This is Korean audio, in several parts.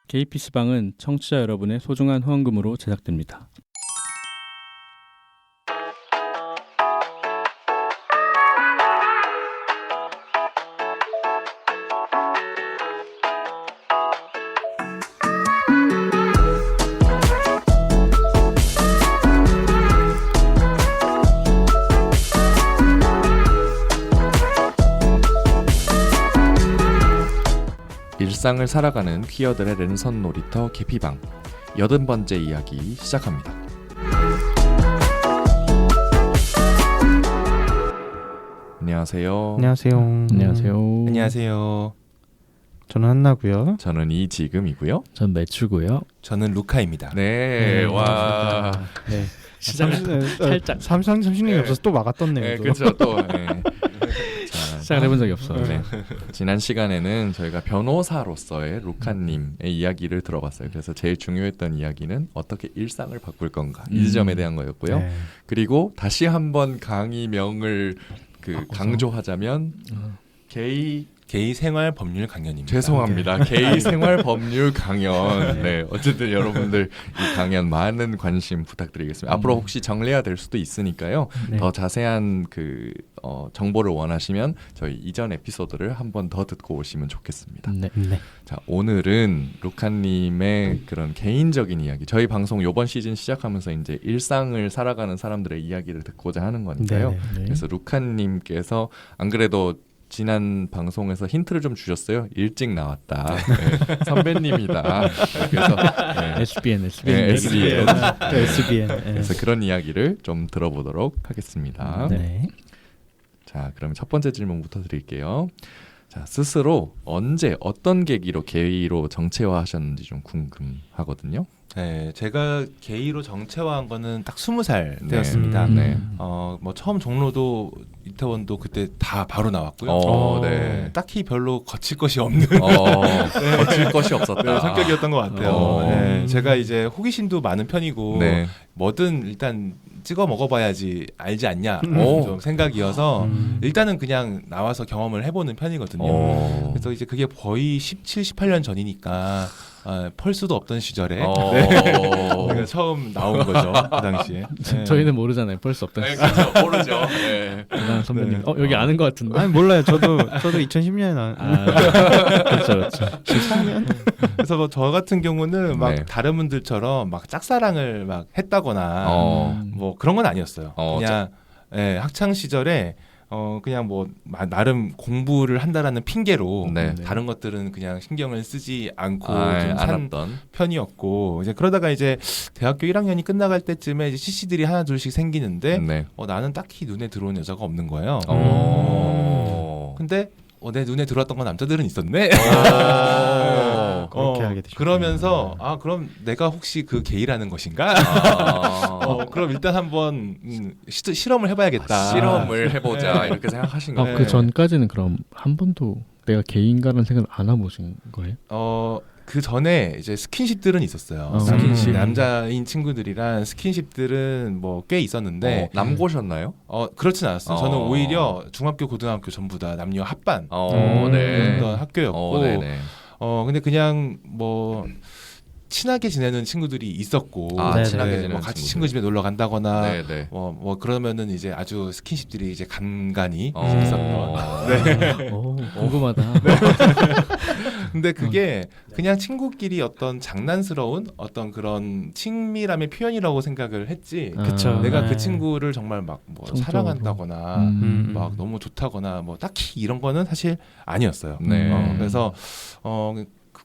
KPC방은 청취자 여러분의 소중한 후원금으로 제작됩니다. 일상을 살아가는 퀴어들의 랜선 놀이터 계피방 80번째 이야기 시작합니다. 안녕하세요. 안녕하세요. 안녕하세요. 안녕하세요. 저는 한나고요. 저는 이지금이고요. 전 매추고요. 저는 루카입니다. 네, 와. 네. 시작 살짝 삼성이 네. 없어서 또 막았떴네요. 네, 또. 그렇죠. 또 네. 시작을 해본 적이 없어. 네. 지난 시간에는 저희가 변호사로서의 루카님의 이야기를 들어봤어요. 그래서 제일 중요했던 이야기는 어떻게 일상을 바꿀 건가 이 지점에 대한 거였고요. 네. 그리고 다시 한번 강의명을 강조하자면 게이 생활 법률 강연입니다. 죄송합니다. 게이 생활 법률 강연. 네, 어쨌든 여러분들 이 강연 많은 관심 부탁드리겠습니다. 앞으로 혹시 정례화 될 수도 있으니까요. 네. 더 자세한 정보를 원하시면 저희 이전 에피소드를 한 번 더 듣고 오시면 좋겠습니다. 네. 네. 자, 오늘은 루카님의 그런 개인적인 이야기. 저희 방송 이번 시즌 시작하면서 이제 일상을 살아가는 사람들의 이야기를 듣고자 하는 건데요. 네. 그래서 루카님께서 안 그래도 지난 방송에서 힌트를 좀 주셨어요. 일찍 나왔다. 네, 선배님이다. 그래서 네, SBN. 네, SBN. SBN. 네. 그래서 그런 이야기를 좀 들어보도록 하겠습니다. 네. 자, 그럼 첫 번째 질문부터 드릴게요. 자, 스스로 언제 어떤 계기로 게이로 정체화하셨는지 좀 궁금하거든요. 네, 제가 게이로 정체화한 거는 딱 20살 때였습니다. 네. 뭐 처음 종로도 이태원도 그때 다 바로 나왔고요. 네. 딱히 별로 거칠 것이 없는 거칠 것이 없었다. 성격이었던 것 같아요. 네, 제가 이제 호기심도 많은 편이고 네. 뭐든 일단 찍어 먹어봐야지 알지 않냐 오. 좀 생각이어서 일단은 그냥 나와서 경험을 해보는 편이거든요. 그래서 이제 그게 거의 17, 18년 전이니까 펄스도 없던 시절에 제가 처음 나온 거죠. 그 당시에. 네. 저희는 모르잖아요. 볼 수 없다. 네, 그렇죠. 모르죠. 네. 대단한 선배님. 네. 여기 아는 것 같은데. 아니 몰라요. 저도 2010년에 나온. 그렇죠. 14년? 그래서 뭐 저 같은 경우는 막 네. 다른 분들처럼 막 짝사랑을 막 했다거나 뭐 그런 건 아니었어요. 그냥 학창 시절에 그냥 뭐 나름 공부를 한다라는 핑계로 네. 다른 것들은 그냥 신경을 쓰지 않고 좀 안 산 왔던. 편이었고 이제 그러다가 이제 대학교 1학년이 끝나갈 때쯤에 이제 CC들이 하나 둘씩 생기는데 네. 나는 딱히 눈에 들어온 여자가 없는 거예요. 근데 내 눈에 들어왔던 건 남자들은 있었네. 그렇게 하게 되죠. 그러면서 그럼 내가 혹시 그 게이라는 것인가? 그럼 일단 한번 실험을 해봐야겠다. 실험을 해보자 이렇게 생각하신 거예요. 그 전까지는 그럼 한 번도 내가 게이인가라는 생각을 안 해보신 거예요? 그 전에 이제 스킨십들은 있었어요. 스킨십. 남자인 친구들이랑 스킨십들은 뭐 꽤 있었는데 남고셨나요? 그렇진 않았어요. 저는 오히려 중학교, 고등학교 전부 다 남녀 합반 네. 그런 학교였고, 네네. 근데 그냥 뭐 친하게 지내는 친구들이 있었고, 친하게 지내는 뭐 같이 친구들. 친구 집에 놀러 간다거나, 네네. 뭐 그러면은 이제 아주 스킨십들이 이제 간간히 네. 있었던. 궁금하다. 근데 그게 그냥 친구끼리 어떤 장난스러운 어떤 그런 친밀함의 표현이라고 생각을 했지. 그쵸. 내가 네. 그 친구를 정말 막 뭐 성적으로. 사랑한다거나 막 너무 좋다거나 뭐 딱히 이런 거는 사실 아니었어요. 네. 그래서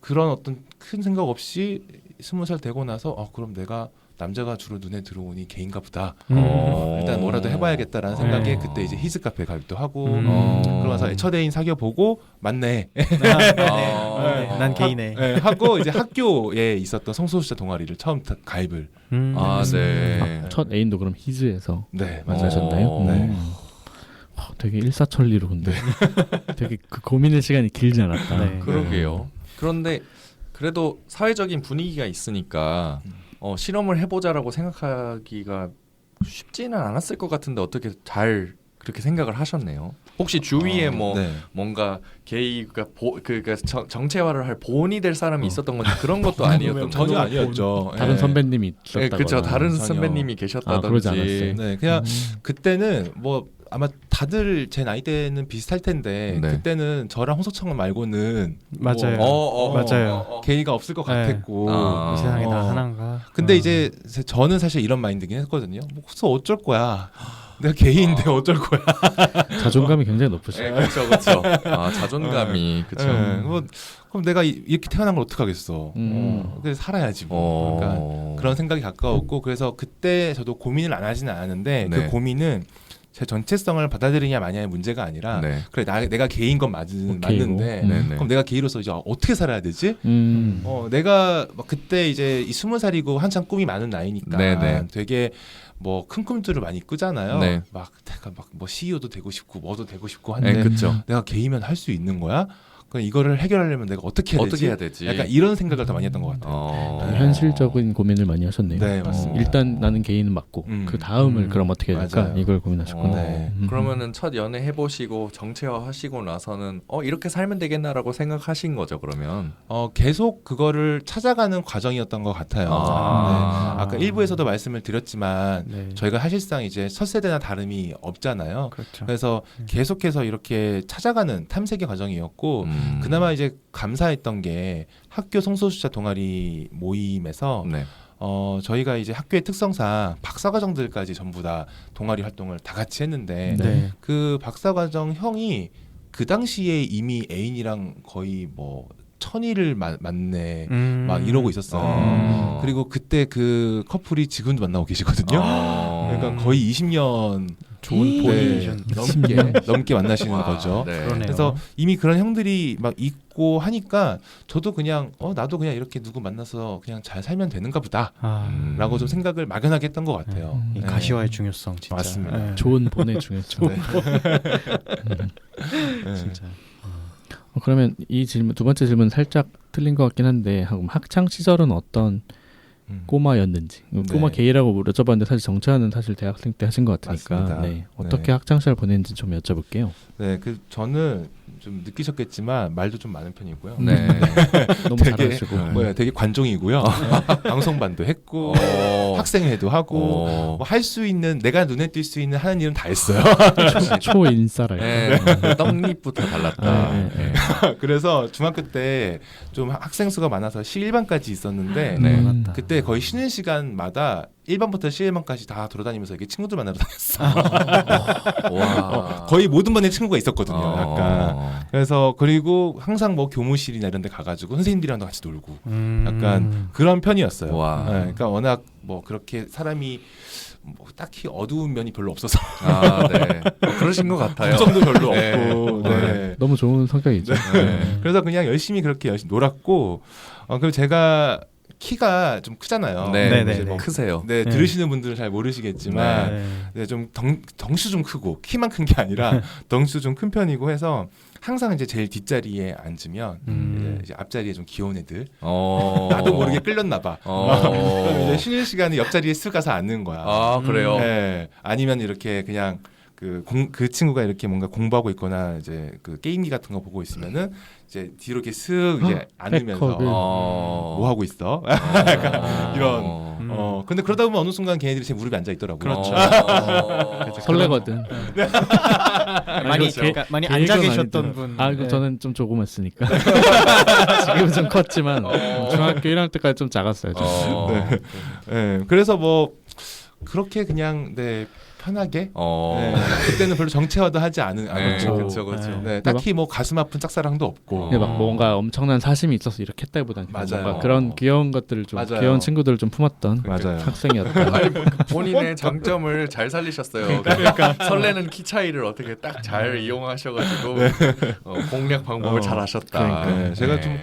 그런 어떤 큰 생각 없이 20살 되고 나서 그럼 내가 남자가 주로 눈에 들어오니 게인가 보다. 일단 뭐라도 해봐야겠다라는 생각에 그때 이제 히즈 카페 가기도 하고 그러면서 첫 애인 사귀어 보고 맞네. 난 게이네. 하고 이제 학교에 있었던 성소수자 동아리를 처음 가입을. 네. 첫 애인도 그럼 히즈에서 네, 만나셨나요? 네. 되게 일사천리로 근데 되게 그 고민의 시간이 길지 않았다. 네. 그러게요. 그런데 그래도 사회적인 분위기가 있으니까 실험을 해보자라고 생각하기가 쉽지는 않았을 것 같은데 어떻게 잘 그렇게 생각을 하셨네요. 혹시 주위에 뭐 네. 뭔가 게이가 그러니까 정체화를 할 본이 될 사람이 있었던 건지 그런 것도 아니었던 전혀 거죠? 아니었죠. 다른 예. 선배님이 네, 있었다거나. 그렇죠. 다른 전혀. 선배님이 그러지 계셨다든지. 않았어요. 네, 그냥 그때는 뭐 아마 다들 제 나이 때는 비슷할 텐데 네. 그때는 저랑 홍석천 말고는 맞아요. 맞아요. 게이가 없을 것 네. 같았고 아. 이 세상에 다 어. 하나인가. 근데 이제 저는 사실 이런 마인드긴 했거든요. 뭐 그래서 어쩔 거야. 내가 게이인데 어쩔 거야. 자존감이 굉장히 높으시죠. 네, 그렇죠, 그렇죠. 아 자존감이 그렇죠. 네, 뭐 그럼 내가 이렇게 태어난 걸 어떡하겠어. 그래서 살아야지 뭐. 그러니까 그런 생각이 가까웠고 그래서 그때 저도 고민을 안 하지는 않았는데 네. 그 고민은 제 전체성을 받아들이냐 마냐의 문제가 아니라 네. 그래 내가 게이인 건 맞는데 네, 네. 그럼 내가 게이로서 이제 어떻게 살아야 되지? 내가 막 그때 이제 이 20살이고 한창 꿈이 많은 나이니까 네, 네. 되게 뭐 큰 꿈들을 많이 꾸잖아요. 네. 막 내가 막 뭐 CEO도 되고 싶고 뭐도 되고 싶고 한데 네, 그렇죠. 내가 게이면 할 수 있는 거야? 그럼 이거를 해결하려면 내가 어떻게 해야 되지? 어떻게 해야 되지? 약간 이런 생각을 더 많이 했던 것 같아요. 네. 현실적인 고민을 많이 하셨네요. 네, 맞습니다. 일단 나는 개인은 맞고 그 다음을 그럼 어떻게 해야 될까 맞아요. 이걸 고민하셨구나. 네. 그러면은 첫 연애 해보시고 정체화 하시고 나서는 이렇게 살면 되겠나라고 생각하신 거죠 그러면? 계속 그거를 찾아가는 과정이었던 것 같아요. 아. 네. 아까 일부에서도 말씀을 드렸지만 네. 저희가 사실상 이제 첫 세대나 다름이 없잖아요. 그렇죠. 그래서 계속해서 이렇게 찾아가는 탐색의 과정이었고 그나마 이제 감사했던 게 학교 성소수자 동아리 모임에서 네. 저희가 이제 학교의 특성상 박사과정들까지 전부 다 동아리 활동을 다 같이 했는데 네. 그 박사과정 형이 그 당시에 이미 애인이랑 거의 뭐 천일을 만내 막 이러고 있었어요. 그리고 그때 그 커플이 지금도 만나고 계시거든요. 그러니까 거의 20년 좋은 본인이셨 넘게 만나시는 와, 거죠. 네. 그러네요. 그래서 이미 그런 형들이 막 있고 하니까 저도 그냥 나도 그냥 이렇게 누구 만나서 그냥 잘 살면 되는가 보다라고 좀 생각을 막연하게 했던 것 같아요. 이 네. 가시화의 중요성 진짜. 맞습니다. 네. 좋은 본의 중요성. 네. 네. 진짜. 그러면 이 질문 두 번째 질문 살짝 틀린 것 같긴 한데 학창 시절은 어떤 꼬마였는지 꼬마 네. 게이라고 여쭤봤는데 사실 정체화는 사실 대학생 때 하신 것 같으니까 맞습니다. 네. 어떻게 네. 학창 시절 보냈는지 좀 여쭤볼게요. 네, 저는 좀 느끼셨겠지만 말도 좀 많은 편이고요. 네. 너무 되게 잘하시고 되게 관종이고요. 방송반도 했고 학생회도 하고 뭐 할 수 있는 내가 눈에 띌 수 있는 하는 일은 다 했어요. 초인싸랄. 네. 떡잎부터 달랐다. 네. 그래서 중학교 때 좀 학생 수가 많아서 C1반까지 있었는데 네. 그때 거의 쉬는 시간마다 1반부터 C1반까지 다 돌아다니면서 이렇게 친구들 만나러 다녔어. 와. 거의 모든 반에 친구가 있었거든요. 약간. 그래서 그리고 항상 뭐 교무실이나 이런 데 가가지고 선생님들이랑도 같이 놀고 약간 그런 편이었어요. 와. 네, 그러니까 워낙 뭐 그렇게 사람이 뭐 딱히 어두운 면이 별로 없어서 네. 그러신 것 같아요. 걱정도 별로 네. 없고 네. 너무 좋은 성격이죠. 네. 그래서 그냥 열심히 그렇게 놀았고 그리고 제가 키가 좀 크잖아요. 네, 네, 이제 네. 뭐 크세요. 네, 네. 들으시는 분들은 잘 모르시겠지만 네. 네, 좀 덩수 좀 크고 키만 큰 게 아니라 덩수 좀 큰 편이고 해서 항상 이제 제일 뒷자리에 앉으면 이제 앞자리에 좀 귀여운 애들 나도 모르게 끌렸나 봐. 그럼 이제 쉬는 시간에 옆자리에 쓱 가서 앉는 거야. 아 그래요. 네. 아니면 이렇게 그냥 그 친구가 이렇게 뭔가 공부하고 있거나 이제 그 게임기 같은 거 보고 있으면은 이제 뒤로 이렇게 슥 이제 앉으면서 백허그. 뭐 하고 있어? 이런. 근데 그러다 보면 어느 순간 걔네들이 제 무릎에 앉아 있더라고요. 그렇죠. 설레거든. 많이 그렇죠. 그러니까 많이 계획은 앉아 아니더라고요. 계셨던 분. 네. 저는 좀 조그맣으니까 지금은 좀 컸지만 중학교 1학년 때까지 좀 작았어요. 네. 그래서 뭐 그렇게 그냥 편하게 네, 그때는 별로 정체화도 하지 않았죠. 그렇죠. 네, 딱히 뭐 가슴 아픈 짝사랑도 없고 근데 막 뭔가 엄청난 사심이 있어서 이렇게 했다기보다는 맞아요. 뭔가 그런 귀여운 것들을 좀 맞아요. 귀여운 친구들을 좀 품었던 맞아요. 학생이었다. 아니, 본인의 장점을 잘 살리셨어요. 그러니까 설레는 키 차이를 어떻게 딱 잘 이용하셔가지고 공략 방법을 잘 하셨다. 네, 제가 좀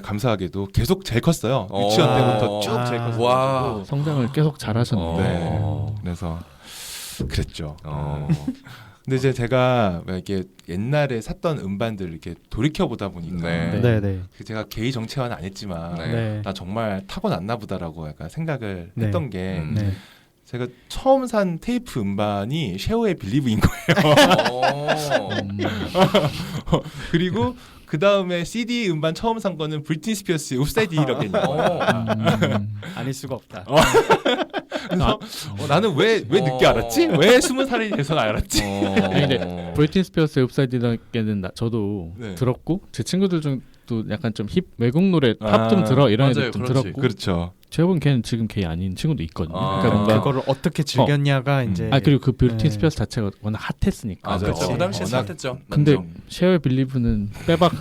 감사하게도 계속 제일 컸어요. 유치원 때부터 쭉 제일 컸어요. 와. 성장을 계속 잘하셨는데. 네. 그래서 그랬죠. 근데 이제 제가 이렇게 옛날에 샀던 음반들 이렇게 돌이켜 보다 보니까 네. 제가 게이 정체화는 안 했지만 네. 네. 나 정말 타고났나 보다라고 약간 생각을 네. 했던 게 네. 제가 처음 산 테이프 음반이 쉐어의 빌리브인 거예요. 그리고 그 다음에 CD 음반 처음 산 거는 브리트니 스피어스의 옵사이드 히어로겠네요. 아닐 수가 없다. 그래서 나는 왜 늦게 알았지? 왜 20살이 돼서 알았지? 근데 브리트니 스피어스의 옵사이드는 저도 네. 들었고 제 친구들 중도 약간 좀 힙 외국 노래 팝 좀 들어 이런 맞아요, 애들 좀 그렇지. 들었고 그렇죠. 제가 본 걔는 지금 게이 아닌 친구도 있거든요. 아. 그러니까 뭔가 그거를 어떻게 즐겼냐가 이제 그리고 그 브리트니 네. 스피어스 자체가 워낙 핫했으니까. 아, 그렇죠. 그치. 그 당시에 워낙- 핫했죠. 근데 맞죠. 쉐어 빌리브는 빼박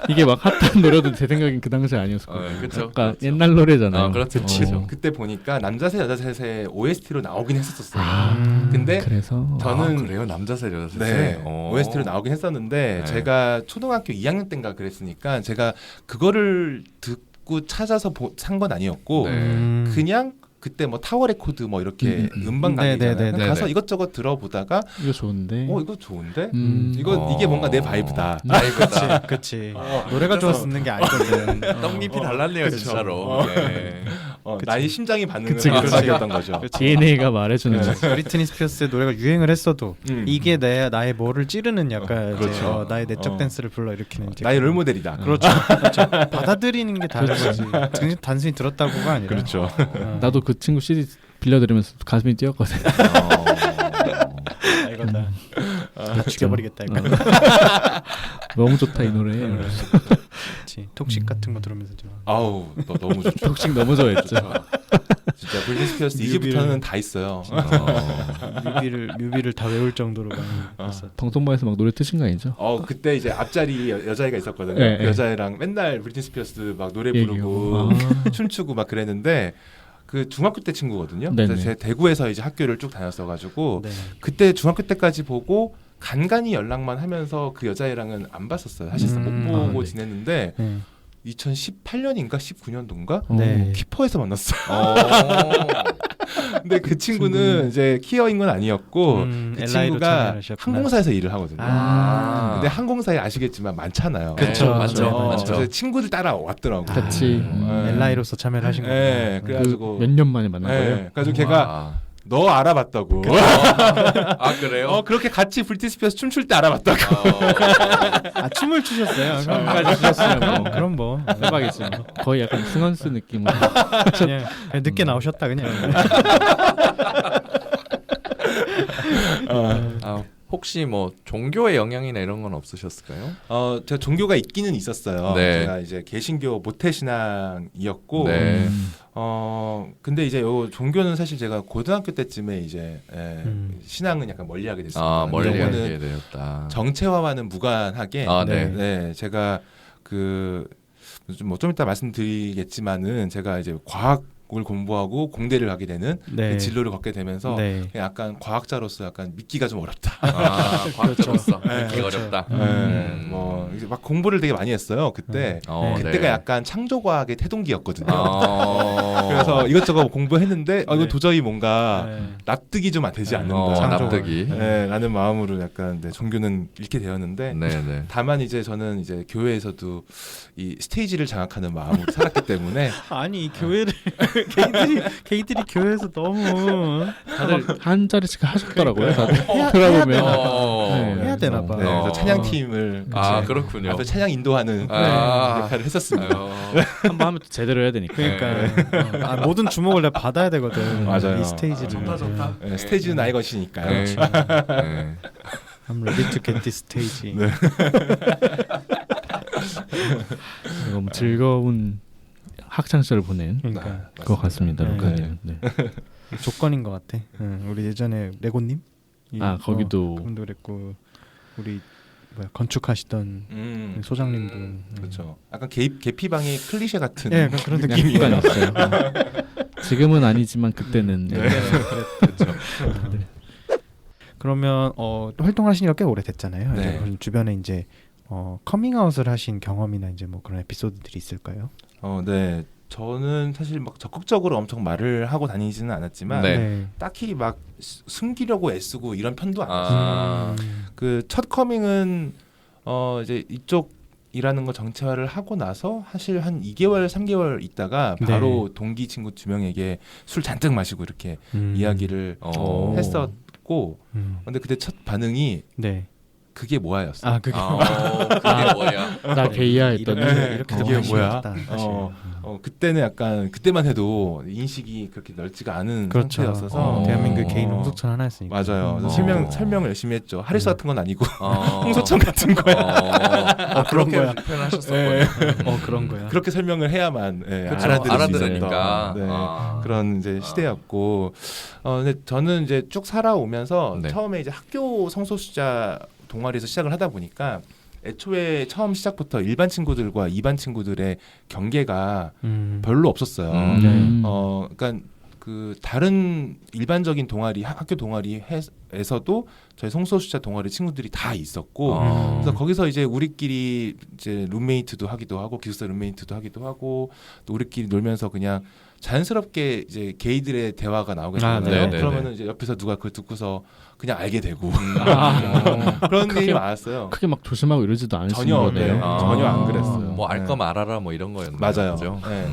이게 막 핫한 노래도 제 생각엔 그 당시 아니었고 그렇죠. 약간 그렇죠. 옛날 노래잖아요. 아, 그렇죠. 그치. 그때 보니까 남자셋 여자셋의 OST로 나오긴 했었어요. 아, 근데 그래서 저는- 그래요 남자세 여자세. 네, OST로 나오긴 했었는데 네. 제가 초등학교 2학년 때인가 그랬으니까 제가 그거를 듣고 찾아서 산 건 아니었고 네. 그냥 그때 뭐 타워 레코드 뭐 이렇게 음반 네, 가게잖아요. 네, 네, 가서 네. 이것저것 들어보다가 이거 좋은데. 이거 좋은데 음. 이게 뭔가 내 바이브다. 아이고다. 그치. 노래가 좋았는 게 아니거든. 떡잎이 달랐네요 그쵸. 진짜로. 네. 나의 심장이 반응을 그치, 하는 그치. 음악이었던 거죠. DNA가 말해주는 네. 거지. 브리트니 스피어스의 노래가 유행을 했어도 음. 이게 나의 뭐를 찌르는 약간 이제 그렇죠. 나의 내적 어. 댄스를 불러일으키는 이제 나의 롤모델이다. 그렇죠. 그렇죠. 받아들이는 게 다른 거지. 단순히 들었다고가 아니라. 그렇죠. 나도 그 친구 CD 빌려드리면서 가슴이 뛰었거든. 이거 다 죽여버리겠다 이거. 너무 좋다 이 노래. 그렇지. 톡식 같은 거 들으면서 좀. 아우 너무 좋죠. 독식 너무 좋아했죠. 진짜 브리트니 스피어스 2집부터는 다 있어요. 뮤비를 다 외울 정도로 많이 봤어. 방송반에서 막 노래 트신 거 아니죠? 그때 이제 앞자리 여자애가 있었거든요. 네, 그 네. 여자애랑 맨날 브리트니 스피어스 막 노래 부르고 아. 춤추고 막 그랬는데 그 중학교 때 친구거든요. 네네. 그래서 제가 대구에서 이제 학교를 쭉 다녔어가지고 네. 그때 중학교 때까지 보고 간간히 연락만 하면서 그 여자애랑은 안 봤었어요. 사실상 못 보고 네. 지냈는데 네. 2018년인가 19년도인가 네. 키퍼에서 만났어요. 근데 그 친구는 이제 키어인 건 아니었고 그 LI로 친구가 참여하셨구나. 항공사에서 일을 하거든요. 아. 근데 항공사에 아시겠지만 많잖아요. 그쵸, 맞죠, 네, 맞죠. 그래서 친구들 따라왔더라고. 같이 LI로서 참여를 하신 거예요. 네, 그래가지고 몇 년 만에 만난 거예요? 그래가지고 걔가 너 알아봤다고. 아 그래요? 그렇게 같이 브리트니 스피어스 춤출 때 알아봤다고. 아 춤을 추셨어요. 춤까지 추셨으면 뭐. 그럼 뭐 대박이지. 거의 약간 승원스 느낌으로. 그냥 늦게 나오셨다 그냥. 혹시 뭐 종교의 영향이나 이런 건 없으셨을까요? 제가 종교가 있기는 있었어요. 네. 제가 이제 개신교 모태신앙이었고, 네. 근데 이제 요 종교는 사실 제가 고등학교 때쯤에 이제 신앙은 약간 멀리하게 됐습니다. 멀리하게 되었다. 정체화와는 무관하게, 네. 네, 제가 좀 이따 말씀드리겠지만은 제가 이제 과학을 공부하고 공대를 가게 되는 네. 그 진로를 걷게 되면서 네. 그냥 약간 과학자로서 약간 믿기가 좀 어렵다. 과학자로서 네. 믿기 어렵다. 뭐 이제 막 공부를 되게 많이 했어요. 그때 그때가 네. 약간 창조과학의 태동기였거든요. 아. 그래서 이것저것 공부했는데 이거 네. 도저히 뭔가 네. 납득이 좀 되지 않는다. 창조과. 납득이. 네, 라는 마음으로 약간 종교는 잃게 되었는데 네네. 다만 이제 저는 이제 교회에서도 이 스테이지를 장악하는 마음으로 살았기 때문에 아니 교회를 게이들이 교회에서 너무 다들 한 자리씩 하셨더라고요. 다들 들어보면. 네. 해야 되나 봐. 네, 그래서 찬양팀을 같이 그렇군요. 앞에 찬양 인도하는 역할을 했었습니다. 한번 하면 또 제대로 해야 되니까. 그러니까 모든 주목을 내가 받아야 되거든. 맞아요. 이 스테이지를. 좋다. 네, 스테이지는 나의 것이니까요. 네. 네. I'm ready to get this stage. 네. 너무 즐거운 학창 시절을 보낸 그러니까 것 같습니다. 네. 루카님. 네. 조건인 것 같아. 우리 예전에 레고님, 거기도 그분도 그랬고 우리 건축하시던 소장님도 그렇죠. 약간 계피방의 클리셰 같은 네, 그런 느낌이 약간이었어요. 지금은 아니지만 그때는. 네. 그랬죠. 그러면 활동하신 지가 꽤 오래됐잖아요. 네. 그럼 주변에 이제 커밍아웃을 하신 경험이나 이제 뭐 그런 에피소드들이 있을까요? 네. 저는 사실 막 적극적으로 엄청 말을 하고 다니지는 않았지만 네. 딱히 막 숨기려고 애쓰고 이런 편도 아니었어요. 아. 그 첫 커밍은 이제 이쪽 이라는 거 정체화를 하고 나서 사실 한 2개월, 3개월 있다가 바로 동기 친구 2명에게 술 잔뜩 마시고 이렇게 이야기를 했었고 근데 그때 첫 반응이 네. 그게 뭐야였어. 아 그게 그게 뭐야? 나 게이야 했더니 이렇게 그게 뭐야? 사실. 그때는 약간 그때만 해도 인식이 그렇게 넓지가 않은 그렇죠. 상태였어서 대한민국 개인 홍석천 하나였으니까. 맞아요. 어. 설명을 열심히 했죠. 하리스 같은 건 아니고 홍석천 같은 거야. 그런 그렇게 거야. 표현하셨었군요. 그런 거야. 그렇게 설명을 해야만 그쵸, 알아들으니까 아. 그런 이제 시대였고 근데 저는 이제 쭉 살아오면서 네. 처음에 이제 학교 성소수자 동아리에서 시작을 하다 보니까 애초에 처음 시작부터 일반 친구들과 이반 친구들의 경계가 별로 없었어요. 그러니까 그 다른 일반적인 동아리 학교 동아리에서도 저희 성소수자 동아리 친구들이 다 있었고 그래서 거기서 이제 우리끼리 이제 룸메이트도 하기도 하고 기숙사 룸메이트도 하기도 하고 또 우리끼리 놀면서 그냥 자연스럽게 이제 게이들의 대화가 나오게 되잖아요. 그러면은 이제 옆에서 누가 그걸 듣고서 그냥 알게 되고 그런 일이 많았어요. 크게 막 조심하고 이러지도 않으신 전혀 거네요. 전혀 안 그랬어요. 뭐 알 거 말아라 뭐 이런 거였나요? 맞아요. 그죠? 네.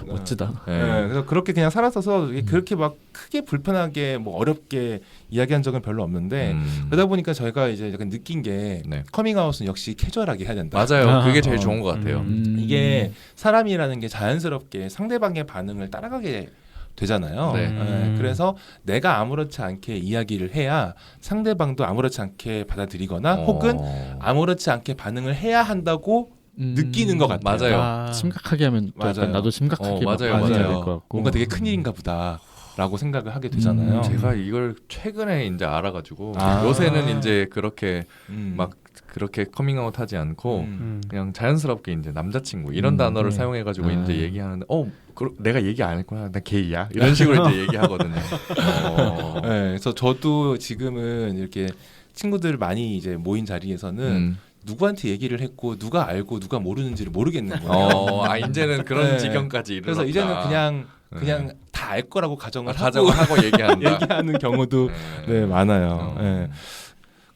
멋지다. 네, 그래서 그렇게 그냥 살았어서 그렇게 막 크게 불편하게 뭐 어렵게 이야기한 적은 별로 없는데 그러다 보니까 저희가 이제 약간 느낀 게 네. 커밍아웃은 역시 캐주얼하게 해야 된다. 맞아요. 그게 제일 좋은 것 같아요. 이게 사람이라는 게 자연스럽게 상대방의 반응을 따라가게 되잖아요. 네. 그래서 내가 아무렇지 않게 이야기를 해야 상대방도 아무렇지 않게 받아들이거나 혹은 아무렇지 않게 반응을 해야 한다고 느끼는 것 같아요. 맞아요. 심각하게 하면 또 약간 나도 심각하게 맞아요. 반응해야 될 것 같고 뭔가 되게 큰일인가 보다라고 생각을 하게 되잖아요. 제가 이걸 최근에 이제 알아가지고 아. 요새는 이제 그렇게 막 그렇게 커밍아웃 하지 않고 그냥 자연스럽게 이제 남자친구 이런 단어를 사용해가지고 이제 얘기하는데 내가 얘기 안 했구나 나 게이야 이런 식으로 이제 얘기하거든요. 네, 그래서 저도 지금은 이렇게 친구들 많이 이제 모인 자리에서는 누구한테 얘기를 했고 누가 알고 누가 모르는지를 모르겠는 거예요. 이제는 그런 지경까지 이르렀다. 그래서 이제는 그냥 다 알 거라고 가정을 하고 얘기한다. 얘기하는 경우도 네, 많아요. 네.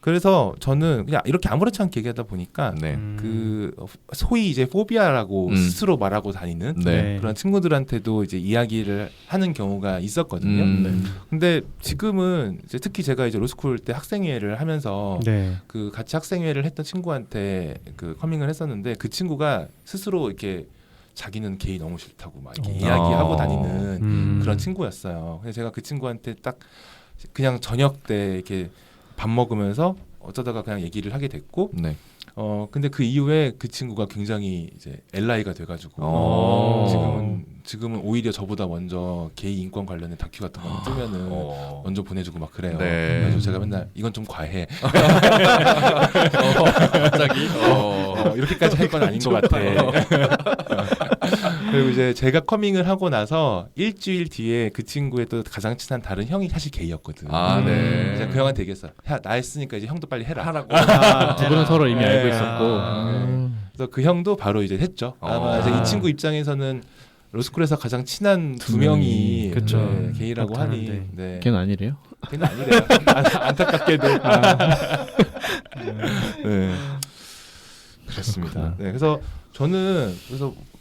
그래서 저는 그냥 이렇게 아무렇지 않게 얘기하다 보니까 그 소위 이제 포비아라고 스스로 말하고 다니는 그런 친구들한테도 이제 이야기를 하는 경우가 있었거든요. 근데 지금은 이제 특히 제가 이제 로스쿨 때 학생회를 하면서 그 같이 학생회를 했던 친구한테 그 커밍을 했었는데 그 친구가 스스로 이렇게 자기는 게이 너무 싫다고 막 이렇게 이야기하고 다니는 그런 친구였어요. 그래서 제가 그 친구한테 딱 그냥 저녁 때 이렇게 밥 먹으면서 어쩌다가 그냥 얘기를 하게 됐고, 근데 그 이후에 그 친구가 굉장히 이제 엘라이가 돼가지고 지금은 오히려 저보다 먼저 게이 인권 관련된 다큐 같은 거 뜨면은 먼저 보내주고 막 그래요. 그래서 제가 맨날 이건 좀 과해. 갑자기 이렇게까지 할 건 아닌 것 같아. 그리고 이제 제가 커밍을 하고 나서 일주일 뒤에 그 친구의 또 가장 친한 다른 형이 사실 게이였거든. 그래서 그 형한테 얘기했어. 야, 나 했으니까 이제 형도 빨리 하라고. 두 분은 서로 이미 알고 있었고. 그래서 그 형도 바로 이제 했죠. 아마 이제 이 친구 입장에서는 로스쿨에서 가장 친한 두 명이 게이라고 하니. 걔는 아니래요? 걔는 아니래요. 안타깝게도. 그렇습니다. 그래서 저는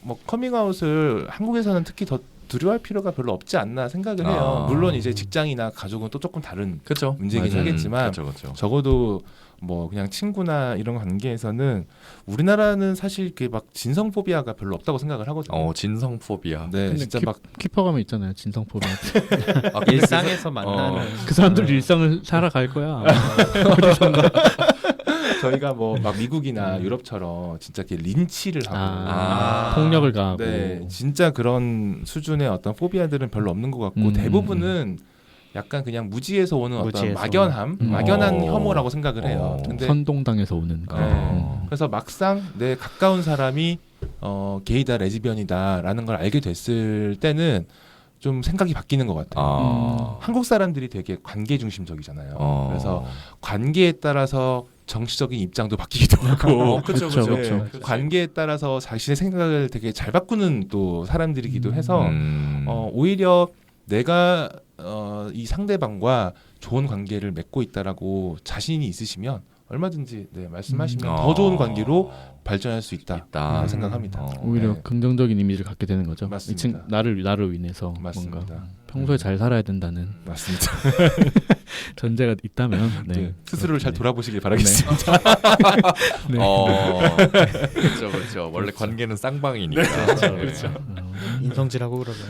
뭐 커밍아웃을 한국에서는 특히 더 두려워할 필요가 별로 없지 않나 생각을 해요. 물론 이제 직장이나 가족은 또 조금 다른 문제이긴 하겠지만 적어도 뭐 그냥 친구나 이런 관계에서는 우리나라는 사실 이렇게 막 진성 포비아가 별로 없다고 생각을 하거든요. 진성 포비아. 근데 진짜 막 키퍼 가면 있잖아요. 진성 포비아. 일상에서 만나는 그 사람들 일상을 살아갈 거야. 저희가 뭐 막 미국이나 유럽처럼 진짜 이렇게 린치를 하고 폭력을 가하고 진짜 그런 수준의 어떤 포비아들은 별로 없는 것 같고 대부분은 약간 그냥 무지에서 오는 어떤 막연한 혐오라고 생각을 해요. 근데 선동당에서 오는 그래서 막상 내 가까운 사람이 게이다 레즈비언이다라는 걸 알게 됐을 때는 좀 생각이 바뀌는 것 같아요. 한국 사람들이 되게 관계 중심적이잖아요. 그래서 관계에 따라서 정치적인 입장도 바뀌기도 하고 그렇죠. 관계에 따라서 자신의 생각을 되게 잘 바꾸는 또 사람들이기도 해서 오히려 내가 이 상대방과 좋은 관계를 맺고 있다라고 자신이 있으시면 얼마든지 네, 말씀하시면 더 좋은 관계로 발전할 수 있다 생각합니다. 오히려 네. 긍정적인 이미지를 갖게 되는 거죠. 맞습니다. 나를 위해서 맞습니다. 뭔가 평소에 잘 살아야 된다는 맞습니다. 전제가 있다면 네, 네, 스스로를 잘 그렇겠네요. 돌아보시길 바라겠습니다. 그렇죠, 그렇죠. 원래 관계는 쌍방이니까. 그렇죠. 인성질하고 그러면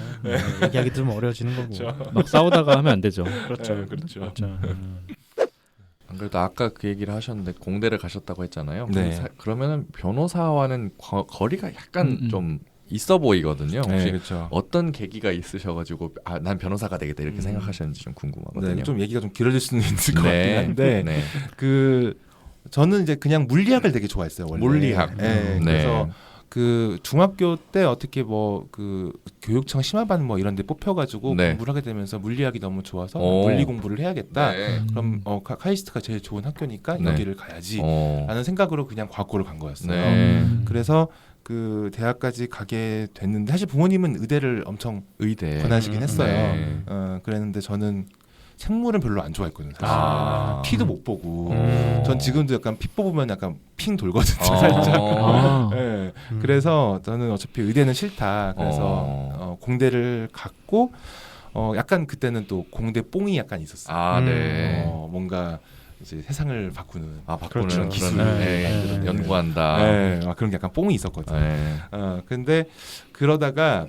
얘기하기 좀 어려워지는 거고. 막 싸우다가 하면 안 되죠. 그렇죠, 그렇죠. 안 그래도 아까 그 얘기를 하셨는데 공대를 가셨다고 했잖아요. 네. 그러면은 변호사와는 거리가 약간 좀 있어 보이거든요. 혹시 네, 그렇죠. 어떤 계기가 있으셔가지고 난 변호사가 되겠다 이렇게 생각하셨는지 좀 궁금하거든요. 네, 좀 얘기가 좀 길어질 수는 있을 것 같긴 한데 네. 그 저는 이제 그냥 물리학을 되게 좋아했어요. 원래. 물리학. 네, 그래서 그 중학교 때 어떻게 뭐 그 교육청 심화반 뭐 이런 데 뽑혀가지고 네. 공부를 하게 되면서 물리학이 너무 좋아서 물리 공부를 해야겠다. 네. 그럼 카이스트가 제일 좋은 학교니까 네. 여기를 가야지 라는 생각으로 그냥 과학고를 간 거였어요. 네. 그래서 그 대학까지 가게 됐는데 사실 부모님은 의대를 엄청 의대 권하시긴 했어요. 네. 그랬는데 저는 생물은 별로 안 좋아했거든요. 사실. 피도 못 보고 전 지금도 약간 피 뽑으면 약간 핑 돌거든요. 살짝. 네. 그래서 저는 어차피 의대는 싫다. 그래서 공대를 갔고 약간 그때는 또 공대 뽕이 약간 있었어요. 네. 뭔가 이제 세상을 바꾸는 바꾸는 그렇죠. 그런 기술 연구한다. 네. 그런 게 약간 뽕이 있었거든요. 네. 근데 그러다가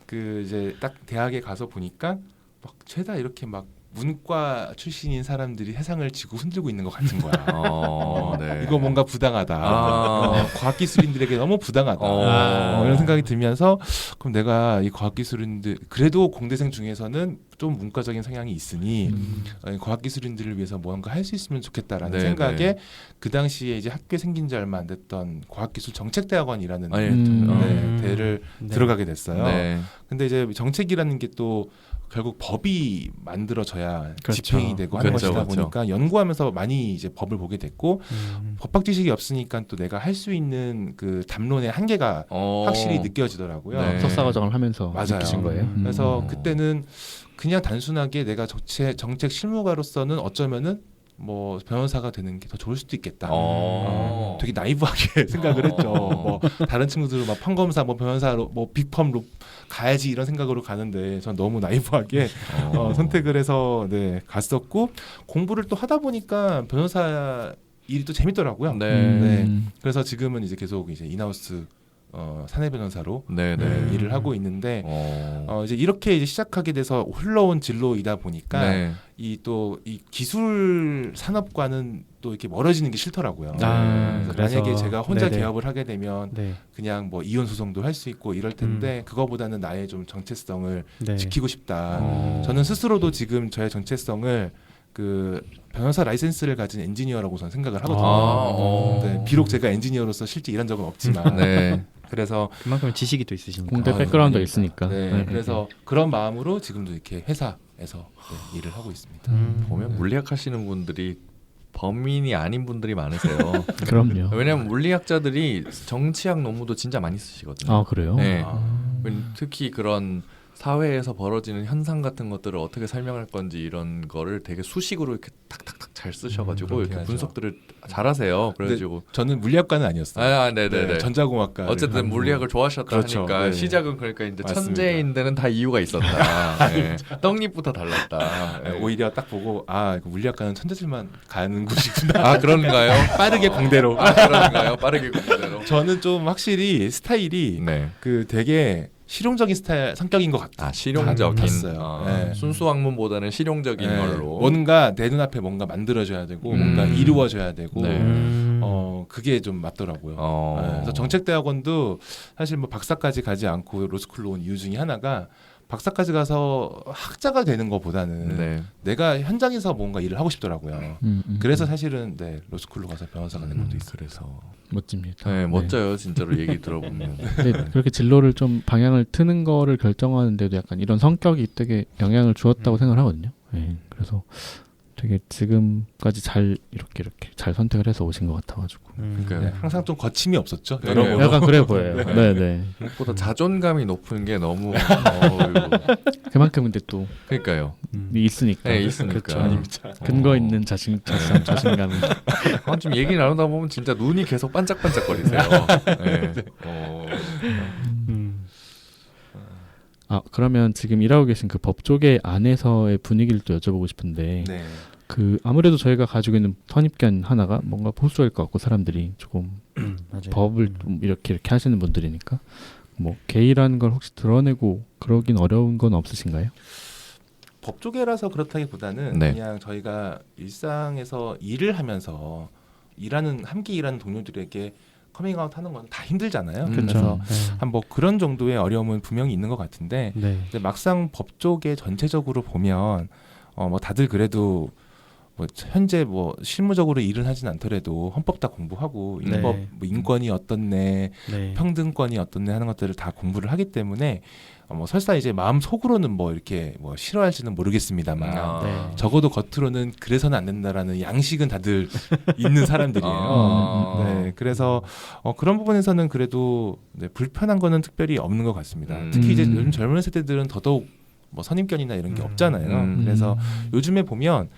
그 이제 딱 대학에 가서 보니까 막 죄다 이렇게 막 문과 출신인 사람들이 세상을 지고 흔들고 있는 것 같은 거야. 네. 이거 뭔가 부당하다. 과학기술인들에게 너무 부당하다. 이런 생각이 들면서 그럼 내가 이 과학기술인들 그래도 공대생 중에서는 좀 문과적인 성향이 있으니 과학기술인들을 위해서 뭔가 할 수 있으면 좋겠다라는 생각에 그 당시에 이제 학교에 생긴 지 얼마 안 됐던 과학기술정책대학원이라는 대를 들어가게 됐어요. 근데 이제 정책이라는 게 또 결국 법이 만들어져야 그렇죠. 집행이 되고 하는 것이다 보니까 연구하면서 많이 이제 법을 보게 됐고 법학 지식이 없으니까 또 내가 할 수 있는 그 담론의 한계가 확실히 느껴지더라고요. 네. 석사 과정을 하면서 맞아요. 느끼신 거예요. 그래서 그때는 그냥 단순하게 내가 정책 실무가로서는 어쩌면은 뭐 변호사가 되는 게 더 좋을 수도 있겠다. 되게 나이브하게 생각을 했죠. 뭐 다른 친구들은 막 판검사, 뭐 변호사로, 뭐 빅펌로 가야지 이런 생각으로 가는데 전 너무 나이브하게 선택을 해서 갔었고 공부를 또 하다 보니까 변호사 일이 또 재밌더라고요. 그래서 지금은 이제 계속 이제 인하우스 사내 변호사로 일을 하고 있는데 이제 이렇게 이제 시작하게 돼서 흘러온 진로이다 보니까 이 기술 산업과는 또 이렇게 멀어지는 게 싫더라고요. 그래서 만약에 제가 혼자 개업을 하게 되면 그냥 뭐 이혼 소송도 할 수 있고 이럴 텐데 그거보다는 나의 좀 정체성을 지키고 싶다. 저는 스스로도 지금 저의 정체성을 그 변호사 라이센스를 가진 엔지니어라고 저는 생각을 하거든요. 비록 제가 엔지니어로서 실제 일한 적은 없지만 그래서 그만큼 지식이 또 있으시니까 공대 백그라운드가 있으니까. 그래서 그런 마음으로 지금도 이렇게 회사에서 일을 하고 있습니다. 보면 물리학 하시는 분들이 범인이 아닌 분들이 많으세요. 그럼요. 왜냐하면 물리학자들이 정치학 논문도 진짜 많이 쓰시거든요. 그래요? 네. 특히 그런 사회에서 벌어지는 현상 같은 것들을 어떻게 설명할 건지 이런 거를 되게 수식으로 이렇게 탁탁탁 잘 쓰셔가지고 이렇게 분석들을 잘하세요. 그래가지고 저는 물리학과는 아니었어요. 네네네. 전자공학과. 어쨌든 물리학을 좋아하셨다 그렇죠. 하니까 시작은 그러니까 이제 맞습니다. 천재인 데는 다 이유가 있었다. 떡잎부터 달랐다. 오히려 딱 보고 이거 물리학과는 천재들만 가는 곳이구나. 그런가요? 빠르게 공대로. 그런가요? 빠르게 공대로. 저는 좀 확실히 스타일이 그 되게 실용적인 스타일 성격인 것 같아요. 실용적인. 순수 학문보다는 실용적인 걸로. 뭔가 내 눈앞에 뭔가 만들어져야 되고 뭔가 이루어져야 되고 그게 좀 맞더라고요. 그래서 정책대학원도 사실 뭐 박사까지 가지 않고 로스쿨로 온 이유 중에 하나가 박사까지 가서 학자가 되는 것보다는 내가 현장에서 뭔가 일을 하고 싶더라고요. 그래서 사실은 로스쿨로 가서 변호사가 된 것도 있어요. 그래서 멋집니다. 멋져요. 진짜로 얘기 들어보면. 그렇게 진로를 좀 방향을 트는 거를 결정하는데도 약간 이런 성격이 되게 영향을 주었다고 생각을 하거든요. 그래서 되게 지금까지 잘 이렇게 잘 선택을 해서 오신 것 같아가지고 그러니까요. 네, 항상 좀 거침이 없었죠. 네. 여러모로. 약간 그래 보여요. 네네. 무엇보다 자존감이 높은 게 너무 그만큼 근데 또 그러니까요. 있으니까. 네, 있으니까. 그쵸. 아닙니다. 근거 있는 자신감이. 좀 얘기 나누다 보면 진짜 눈이 계속 반짝반짝거리세요. 네. 그러면 지금 일하고 계신 그 법조계 안에서의 분위기를 또 여쭤보고 싶은데 네. 그 아무래도 저희가 가지고 있는 선입견 하나가 뭔가 보수적일 것 같고 사람들이 조금 맞아요. 법을 좀 이렇게 하시는 분들이니까 뭐 게이라는 걸 혹시 드러내고 그러긴 어려운 건 없으신가요? 법조계라서 그렇다기보다는 네. 그냥 저희가 일상에서 일을 하면서 함께 일하는 동료들에게 커밍아웃 하는 건 다 힘들잖아요. 그래서 한 뭐 그런 정도의 어려움은 분명히 있는 것 같은데 네. 근데 막상 법조계 전체적으로 보면 뭐 다들 그래도 뭐 현재 뭐 실무적으로 일은 하진 않더라도 헌법 다 공부하고 네. 뭐 인권이 어떻네, 네. 평등권이 어떻네 하는 것들을 다 공부를 하기 때문에 뭐 설사 이제 마음 속으로는 뭐 이렇게 뭐 싫어할지는 모르겠습니다만 네. 적어도 겉으로는 그래서는 안 된다라는 양식은 다들 있는 사람들이에요. 네, 그래서 그런 부분에서는 그래도 네, 불편한 거는 특별히 없는 것 같습니다. 특히 이제 요즘 젊은 세대들은 더더욱 뭐 선입견이나 이런 게 없잖아요. 그래서 요즘에 보면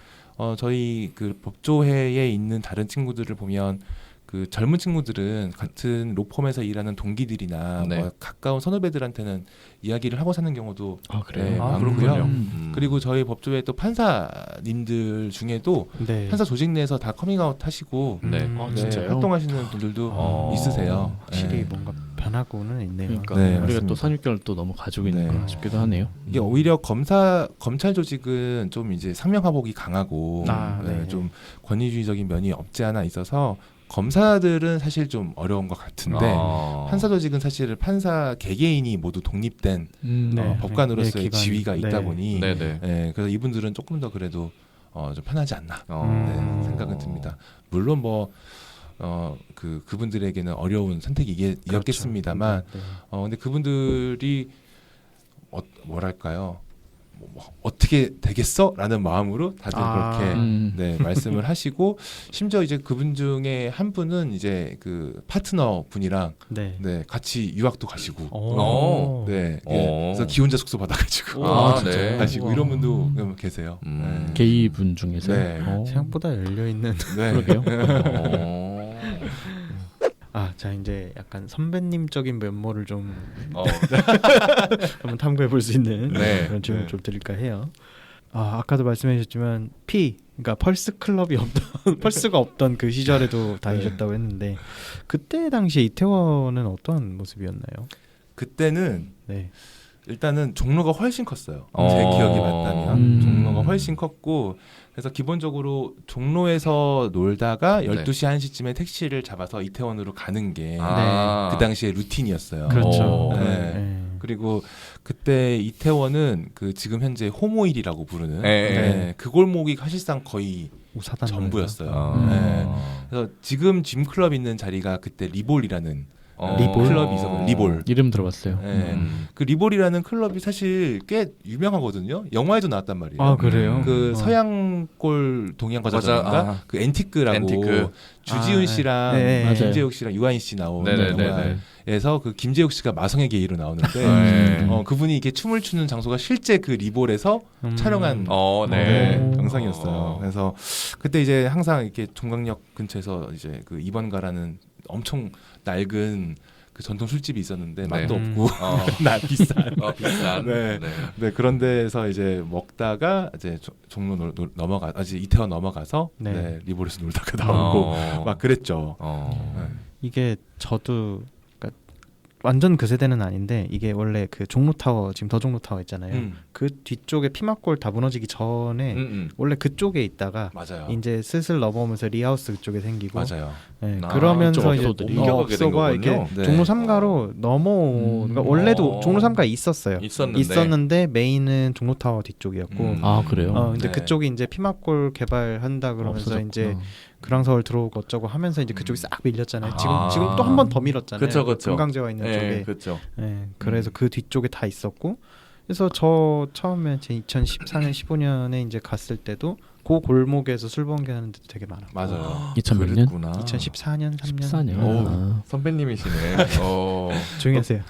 저희 그 법조회에 있는 다른 친구들을 보면 그 젊은 친구들은 같은 로펌에서 일하는 동기들이나 네. 뭐 가까운 선후배들한테는 이야기를 하고 사는 경우도 그래요? 네, 많고요. 그렇군요. 그리고 저희 법조회 또 판사님들 중에도 네. 판사 조직 내에서 다 커밍아웃 하시고 네. 네, 진짜요? 활동하시는 분들도 있으세요. 확실히 네. 뭔가 변하고는 있네요. 그러니까 네, 우리가 맞습니다. 또 선입견을 또 너무 가지고 있는 네. 거 싶기도 하네요. 이게 오히려 검찰 조직은 좀 이제 상명하복이 강하고 네. 좀 권위주의적인 면이 없지 않아 있어서 검사들은 사실 좀 어려운 것 같은데 판사 조직은 사실 판사 개개인이 모두 독립된 네. 법관으로서의 네, 기관이. 지위가 있다 네. 보니 네네. 그래서 이분들은 조금 더 그래도 좀 편하지 않나 네, 생각은 듭니다. 물론 뭐 그분들에게는 어려운 선택이었겠습니다만 네. 근데 그분들이 뭐랄까요? 뭐 어떻게 되겠어?라는 마음으로 다들 그렇게 네, 말씀을 하시고 심지어 이제 그분 중에 한 분은 이제 그 파트너 분이랑 네. 네, 같이 유학도 가시고 오. 네, 그래서 기혼자 숙소 받아가지고 네. 가시고 이런 분도 계세요. 네. 게이 분 중에서 네. 생각보다 열려 있는. 네. 그러게요. 자 이제 약간 선배님적인 면모를 좀 어. 한번 탐구해 볼 수 있는 네. 그런 질문 네. 좀 드릴까 해요. 아까도 말씀해 주셨지만 그러니까 펄스 클럽이 없던 펄스가 없던 그 시절에도 다니셨다고 했는데 그때 당시에 이태원은 어떤 모습이었나요? 그때는 네. 일단은 종로가 훨씬 컸어요. 제 어. 기억이 맞다면 음. 종로가 훨씬 컸고 그래서 기본적으로 종로에서 놀다가 12시 1시쯤에 택시를 잡아서 이태원으로 가는 게 그 당시에 루틴이었어요. 그렇죠. 네. 그리고 그때 이태원은 그 지금 현재 호모일이라고 부르는 네. 그 골목이 사실상 거의 우사단 전부였어요. 네. 그래서 지금 짐클럽 있는 자리가 그때 리볼이라는 리볼? 클럽이 있었거든요. 리볼. 이름 들어봤어요. 네. 그 리볼이라는 클럽이 사실 꽤 유명하거든요. 영화에도 나왔단 말이에요. 그래요? 그 서양골 동양과자인가 그 앤티크라고 주지훈 씨랑 네. 김재욱 씨랑 유아인 씨 나오는 영화에서 그 김재욱 씨가 마성의 게이로 나오는데 그분이 이게 춤을 추는 장소가 실제 그 리볼에서 촬영한 영상이었어요. 그래서 그때 이제 항상 이렇게 종강역 근처에서 이제 그 이번가라는 엄청 낡은 그 전통 술집이 있었는데 맛도 없고 비싼 네, 그런 데서 이제 먹다가 이제 종로 이태원 넘어가서 리볼에서 놀다가 나오고 막 그랬죠. 이게 저도 그러니까 완전 그 세대는 아닌데 이게 원래 그 종로타워 지금 더 종로타워 있잖아요. 그 뒤쪽에 피막골 다 무너지기 전에 원래 그쪽에 있다가 맞아요. 이제 슬슬 넘어오면서 리하우스 그쪽에 생기고 맞아요. 네, 그러면서 이제 옮겨가게 된 업소가 거군요. 이렇게 종로 3가로 그러니까 원래도 종로 3가 있었는데 메인은 종로타워 뒤쪽이었고 그래요? 근데 그쪽이 이제 피막골 개발한다 그러면서 없어졌구나. 이제 그랑서울 들어오고 어쩌고 하면서 이제 그쪽이 싹 밀렸잖아요. 지금 또 한 번 더 밀었잖아요. 그쵸. 금강제와 있는 쪽에. 그렇죠. 그래서 그 뒤쪽에 다 있었고 그래서 저 처음에 제 2014년 15년에 이제 갔을 때도 그 골목에서 술 번개하는 데도 되게 많아. 맞아요. 2000몇 년? 2014년, 3년. 14년. 오, 선배님이시네. 조용히 하세요.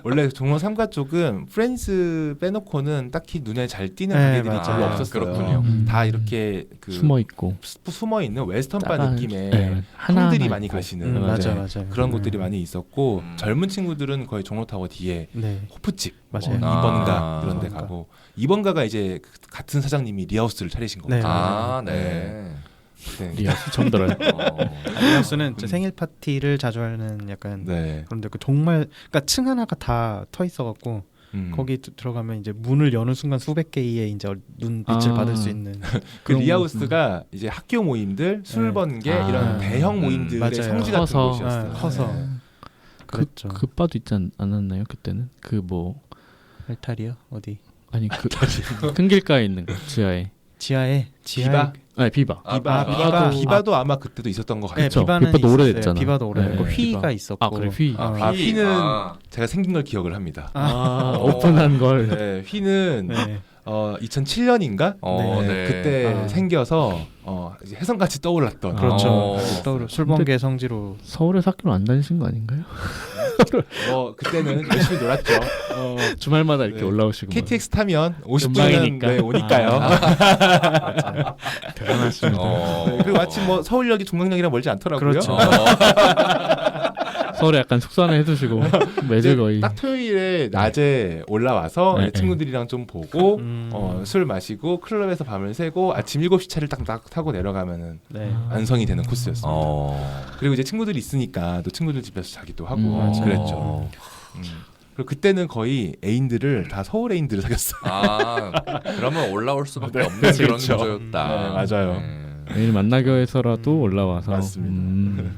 원래 종로 3가 쪽은 프렌즈 빼놓고는 딱히 눈에 잘 띄는 네, 가게들이 맞아요. 별로 없었어요. 그렇군요. 다 이렇게 그 숨어 있고 숨어 있는 웨스턴바 작아- 느낌의 네, 형들이 하나하나 많이 있고. 가시는 맞아요. 그런 곳들이 많이 있었고 음. 젊은 친구들은 거의 종로타워 뒤에 네. 호프집 맞아요. 2번가 이런 데 2번가. 가고 2번가가 이제 같은 사장님이 리하우스를 차리신 거예요. 네. 아, 네. 네. 리아스 처음 들어요. 리하우스는 생일 파티를 자주 하는 약간 네. 그런데 그 정말 그러니까 층 하나가 다 터 있어갖고 거기 들어가면 이제 문을 여는 순간 수백 개의 이제 눈빛을 아. 받을 수 있는 그 리하우스가 이제 학교 모임들, 술 번개 아. 이런 대형 모임들의 맞아요. 성지 같은 커서. 곳이었어요. 네, 커서. 네. 그랬죠. 그 바도 있지 않았나요 그때는? 그 뭐 알타리요? 어디? 아니 그 큰 길가에 있는 거 지하에. 지하에 비바? 아니 비바. 비바도 아마 그때도 있었던 것 같아요. 네, 그쵸. 비바는 비바도 있었어요. 오래됐잖아. 비바도 오래됐고 네, 휘가 비바. 있었고. 아 그래 휘. 휘는 제가 생긴 걸 기억을 합니다. 오픈한 걸. 네, 휘는 네. 2007년인가? 네. 그때 생겨서 이제 혜성같이 떠올랐던. 그렇죠. 어. 떠오르 술번개 성지로. 서울에서 학교를 안 다니신 거 아닌가요? 그때는 열심히 놀았죠. 주말마다 이렇게 네. 올라오시고. KTX 타면 50분은 금방이니까. 네, 오니까요. 대단하십니다. 네, 그리고 마침 뭐 서울역이 중앙역이랑 멀지 않더라고요. 그렇죠. 서울에 약간 숙소 하나 해두시고 매주 거의. 딱 토요일에 낮에 올라와서 네, 친구들이랑 좀 보고 음. 술 마시고 클럽에서 밤을 새고 아침 7시 차를 딱 타고 내려가면은 네. 완성이 되는 코스였습니다. 어. 그리고 이제 친구들이 있으니까 또 친구들 집에서 자기도 하고 맞아요. 그랬죠. 그리고 그때는 거의 애인들을 다 서울 애인들을 사귀었어요. 아, 그러면 올라올 수밖에 네, 없는 그런 그렇죠. 구조였다. 네, 맞아요. 매일 만나기 위해서라도 올라와서. 맞습니다.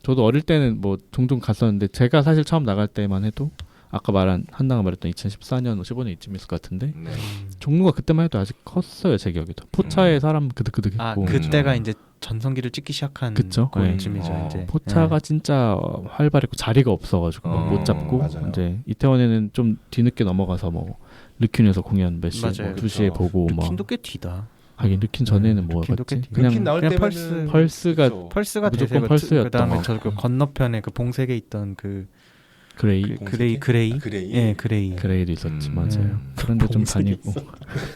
저도 어릴 때는 뭐 종종 갔었는데 제가 사실 처음 나갈 때만 해도 아까 말한 한나가 말했던 2014년, 15년 이쯤이었을 것 같은데 네. 종로가 그때만 해도 아직 컸어요 제 기억에도. 포차에 사람 그득그득 있고. 아 그때가 이제 전성기를 찍기 시작한 그쵸? 그쯤이죠. 네. 이제 포차가 진짜 활발했고 자리가 없어가지고 막못 잡고 맞아요. 이제 이태원에는 좀 뒤늦게 넘어가서 뭐 르킨에서 공연 몇 시, 맞아요. 2시에 보고 막 르킨도 꽤 뒤다. 하긴 르킨 전에는 뭐 르킨도 갔지? 꽤 그냥 르킨 나올 그냥 때면은 펄스가 그쵸. 펄스가 무조건 대세고 펄스였던 그다음에 것 저 그 건너편에 그 봉색에 있던 그 그레이 그레이 그레이 그레이. 예 그레이 그레이도 있었지 음. 맞아요. 그런데 좀 봉색이 다니고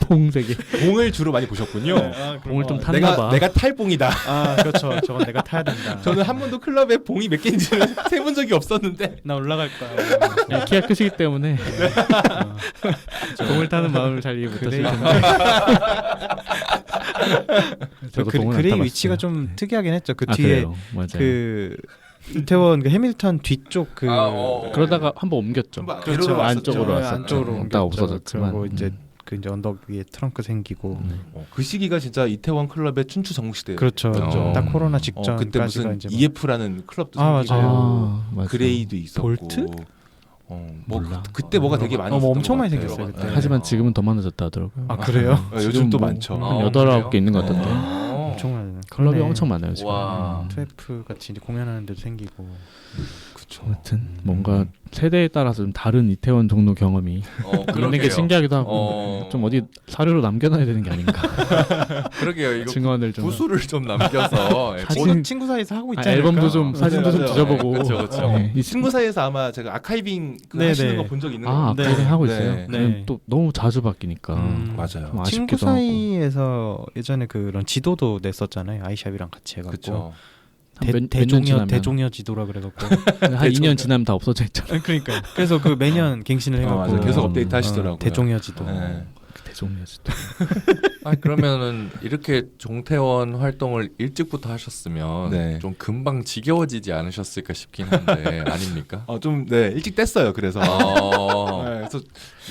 봉색이 봉을 주로 많이 보셨군요. 봉을 좀 탔나 봐. 내가 탈봉이다. 아 그렇죠. 저건 내가 타야 된다. 저는 한 번도 클럽에 봉이 몇 개인지를 세본 적이 없었는데 나 올라갈 거야. 네, 키가 크시기 때문에 봉을 타는 마음을 잘 이해 못하실 텐데. 저도 봉을 안 그레이 타봤어요. 위치가 좀 특이하긴 했죠. 그 아, 뒤에 그래요? 맞아요. 그 이태원 그 해밀턴 뒤쪽 그 그러다가 한번 옮겼죠. 한번 그렇죠. 뒤로 안쪽으로 네, 왔었죠. 안쪽으로 딱 옮겼죠. 없어졌지만. 그리고 이제 그 이제 언덕 위에 트렁크 생기고 그 시기가 진짜 이태원 클럽의 춘추 전국시대. 그렇죠. 그렇죠. 딱 코로나 그때 직전까지가 무슨 이제 막 EF라는 클럽도 아, 생기고 아, 맞아요. 그레이도 있었고 볼트? 뭐 몰라. 그때 뭐가 되게 많이 뭐 있었던 엄청 것 많이 같아요. 생겼어요, 그때. 네. 하지만 지금은 더 많아졌다 하더라고요. 아 그래요? 요즘 또 뭐 많죠. 한 8, 9개 있는 것 같던데. 엄청 많아요. 클럽이 그러네. 엄청 많아요 지금. 와. 트래프 같이 이제 공연하는 데도 생기고. 그쵸. 아무튼 뭔가 세대에 따라서 좀 다른 이태원 종로 경험이 있는 게 그러게요. 신기하기도 하고 좀 어디 사료로 남겨놔야 되는 게 아닌가. 그러게요. 이거 증언을 좀. 부수를 좀 남겨서 사진- 모두 친구 사이에서 하고 아, 있지 않을까? 앨범도 좀 사진도 좀 맞아요. 뒤져보고. 그쵸, 그쵸. 네, 이 친구 사이에서 아마 제가 아카이빙 네네. 하시는 거 본 적 있는 것 아, 같아요. 아카이빙 하고 네. 있어요. 네. 그냥 또 너무 자주 바뀌니까. 맞아요. 좀 친구 아쉽기도 하고. 사이에서 예전에 그런 지도도 냈었잖아요. 아이샵이랑 같이 해갖고. 그쵸. 몇 년 지나면 대종여 지도가 그래갖고. 한 2년 지나면 다 없어져 있잖아. 그러니까. 그래서 그 매년 갱신을 해갖고. 맞아요. 계속 업데이트 하시더라고요. 대종여 지도. 네. 대종여지도. 그러면은 이렇게 종태원 활동을 일찍부터 하셨으면 네. 좀 금방 지겨워지지 않으셨을까 싶긴 한데 아닙니까? 좀 일찍 뗐어요. 그래서. 네, 그래서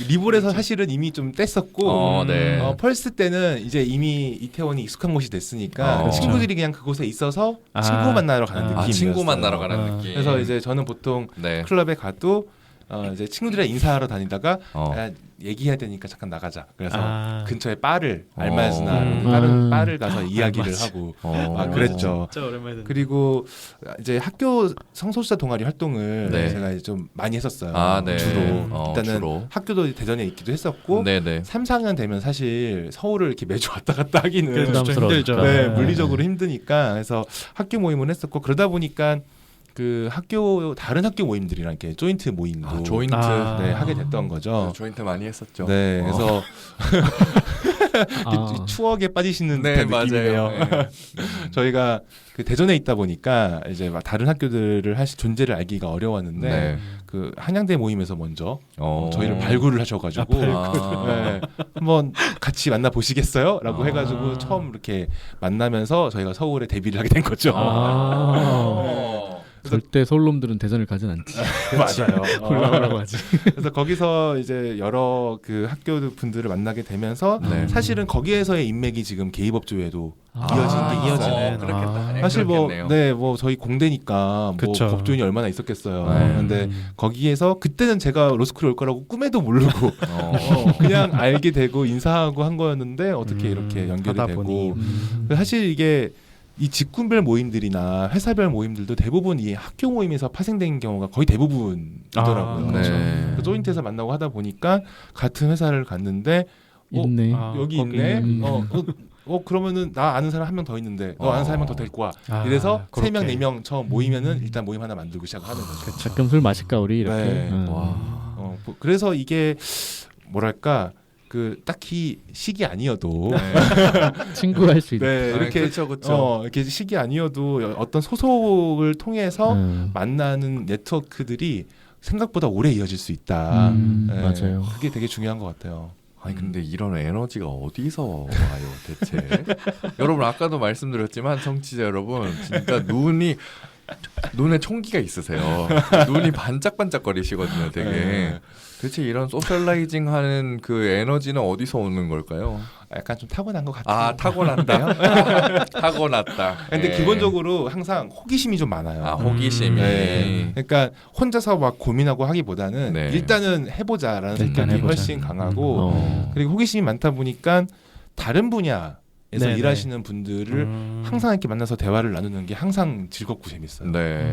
리볼에서 사실은 이미 좀 뗐었고 네. 펄스 때는 이제 이미 이태원이 익숙한 곳이 됐으니까 어. 친구들이 그냥 그곳에 있어서 친구 아. 만나러 가는 아, 느낌이었어요. 친구 만나러 가는 아. 느낌. 그래서 이제 저는 보통 네. 클럽에 가도 이제 친구들이랑 인사하러 다니다가 야, 얘기해야 되니까 잠깐 나가자. 그래서 근처에 바를 알마즈나 바를 가서 이야기를 하고 그랬죠. 진짜 오랜만에 그리고 이제 학교 성소수자 동아리 활동을 제가 이제 좀 많이 했었어요. 주로 일단은 주로. 학교도 대전에 있기도 했었고 3, 4학년 되면 사실 서울을 이렇게 매주 왔다 갔다 하기는 좀 힘들죠. 물리적으로 힘드니까 그래서 학교 모임을 했었고 그러다 보니까 그 다른 학교 모임들이랑 이렇게 조인트 모임도 하게 됐던 거죠. 조인트 많이 했었죠. 네, 그래서 추억에 빠지시는 듯한 느낌이에요. 저희가 그 대전에 있다 보니까 이제 막 다른 학교들을 존재를 알기가 어려웠는데 그 한양대 모임에서 먼저 저희를 발굴을 하셔가지고 한번 같이 만나 보시겠어요?라고 해가지고 처음 이렇게 만나면서 저희가 서울에 데뷔를 하게 된 거죠. 절대 서울놈들은 대전을 가진 않지. 맞아요. 올라오라고 하지. 그래서 거기서 이제 여러 그 학교 분들을 만나게 되면서 사실은 거기에서의 인맥이 지금 게이법조에도 이어지는 그렇겠다. 사실 뭐 저희 공대니까 뭐 법조인이 얼마나 있었겠어요. 근데 거기에서 그때는 제가 로스쿨에 올 거라고 꿈에도 모르고 그냥 알게 되고 인사하고 한 거였는데 어떻게 이렇게 연결이 되고 사실 이게 이 직군별 모임들이나 회사별 모임들도 대부분 이 학교 모임에서 파생된 경우가 거의 대부분이더라고요. 그 조인트에서 만나고 하다 보니까 같은 회사를 갔는데 있네. 여기 있네. 그러면은 나 아는 사람 한 명 더 있는데 너 아는 사람 한 명 더 데리고 와. 이래서 3명 4명 처음 모이면은 일단 모임 하나 만들고 시작하는 거죠. 가끔 술 마실까 우리 이렇게. 그래서 이게 뭐랄까 그 딱히 식이 아니어도 친구 할 수 있다. 이렇게 이렇게 식이 아니어도 어떤 소속을 통해서 만나는 네트워크들이 생각보다 오래 이어질 수 있다. 맞아요. 그게 되게 중요한 것 같아요. 아니 근데 이런 에너지가 어디서 와요 대체? 여러분 아까도 말씀드렸지만 청취자 여러분 진짜 눈에 총기가 있으세요. 눈이 반짝반짝거리시거든요 되게. 대체 이런 소셜라이징하는 그 에너지는 어디서 오는 걸까요? 약간 좀 타고난 것 같아요. 타고났대요? 타고났다. 근데 기본적으로 항상 호기심이 좀 많아요. 호기심이. 그러니까 혼자서 막 고민하고 하기보다는 일단은 해보자라는 생각이 훨씬 강하고 그리고 호기심이 많다 보니까 다른 분야에서 일하시는 분들을 항상 이렇게 만나서 대화를 나누는 게 항상 즐겁고 재밌어요.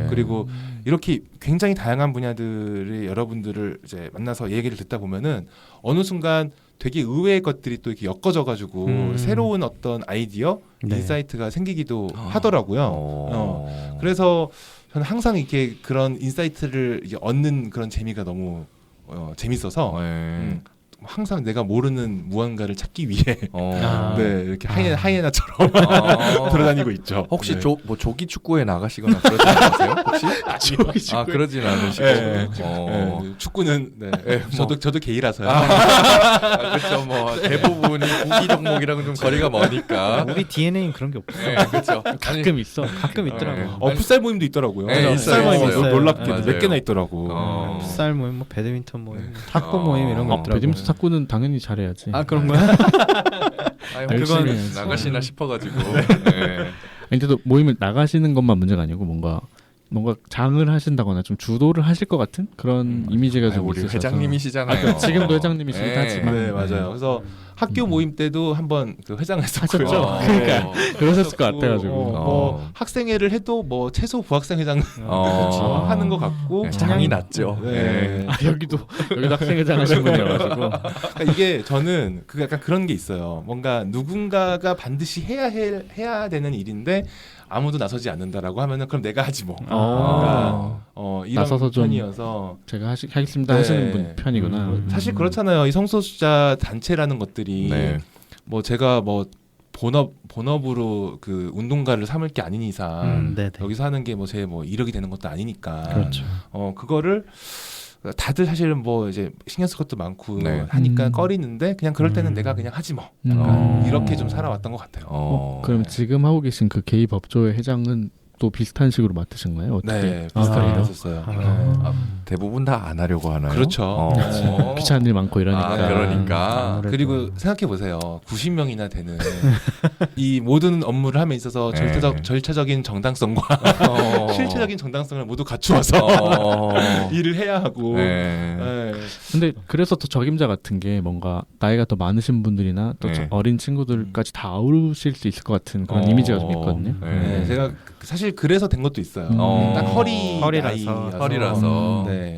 그리고 이렇게 굉장히 다양한 분야들의 여러분들을 이제 만나서 얘기를 듣다 보면은 어느 순간 되게 의외의 것들이 또 이렇게 엮어져가지고 새로운 어떤 아이디어, 인사이트가 생기기도 하더라고요. 그래서 저는 항상 이렇게 그런 인사이트를 이제 얻는 그런 재미가 너무 재밌어서 항상 내가 모르는 무언가를 찾기 위해 이렇게 하이에나처럼 돌아다니고 있죠. 혹시 뭐 조기 축구에 나가시거나 그러지 않으세요? 혹시? 그러진 않으시고 축구는 저도 게이라서요. 그렇죠. 뭐 대부분이 구기 종목이랑은 좀 거리가 머니까. 우리 DNA는 그런 게 없어. 그렇죠. 가끔 있어. 가끔 있더라고. 풋살 모임도 있더라고요. 풋살 모임 있어요. 놀랍게도 몇 개나 있더라고. 풋살 모임, 뭐 배드민턴 모임, 탁구 모임 이런 거 있더라고. 배드민턴 탁구는 당연히 잘해야지. 그런 거야? 그건 나가시나 싶어가지고. 근데도 모임을 나가시는 것만 문제가 아니고 뭔가 장을 하신다거나 좀 주도를 하실 것 같은 그런 이미지가 좀 우리 있으셔서. 회장님이시잖아요. 지금도 회장님이시긴 하지만. 맞아요. 그래서 학교 모임 때도 한번 그 회장을 했었고요. 그러니까 그러셨을 것 같아가지고. 뭐 학생회를 해도 뭐 최소 부학생 회장 하는 것 같고 장이 났죠. 여기도 학생회장 하신 분이어가지고. 그러니까 이게 저는 그 약간 그런 게 있어요. 뭔가 누군가가 반드시 해야 되는 일인데 아무도 나서지 않는다라고 하면은 그럼 내가 하지 뭐. 이런 나서서 편이어서 제가 하겠습니다 하시는 분 편이구나. 사실 그렇잖아요. 이 성소수자 단체라는 것들이 뭐 제가 뭐 본업으로 그 운동가를 삼을 게 아닌 이상 여기서 하는 게 뭐 제 뭐 이력이 되는 것도 아니니까. 그렇죠. 그거를 다들 사실은 뭐 이제 신경 쓸 것도 많고 하니까 꺼리는데 그냥 그럴 때는 내가 그냥 하지 뭐. 이렇게 좀 살아왔던 것 같아요. 그럼 지금 하고 계신 그 게이 법조의 회장은 또 비슷한 식으로 맡으신가요? 어떻게? 네, 비슷하게 그래요? 했었어요. 대부분 다 안 하려고 하나요? 그렇죠. 귀찮은 일 많고 이러니까. 그러니까. 아무래도. 그리고 생각해 보세요. 90명이나 되는 이 모든 업무를 함에 있어서 절차적인 정당성과 실체적인 정당성을 모두 갖추어서 일을 해야 하고. 근데 그래서 더 적임자 같은 게 뭔가 나이가 더 많으신 분들이나 또 어린 친구들까지 다 아우르실 수 있을 것 같은 그런 이미지가 좀 있거든요. 제가 사실 그래서 된 것도 있어요. 딱 허리라서. 네.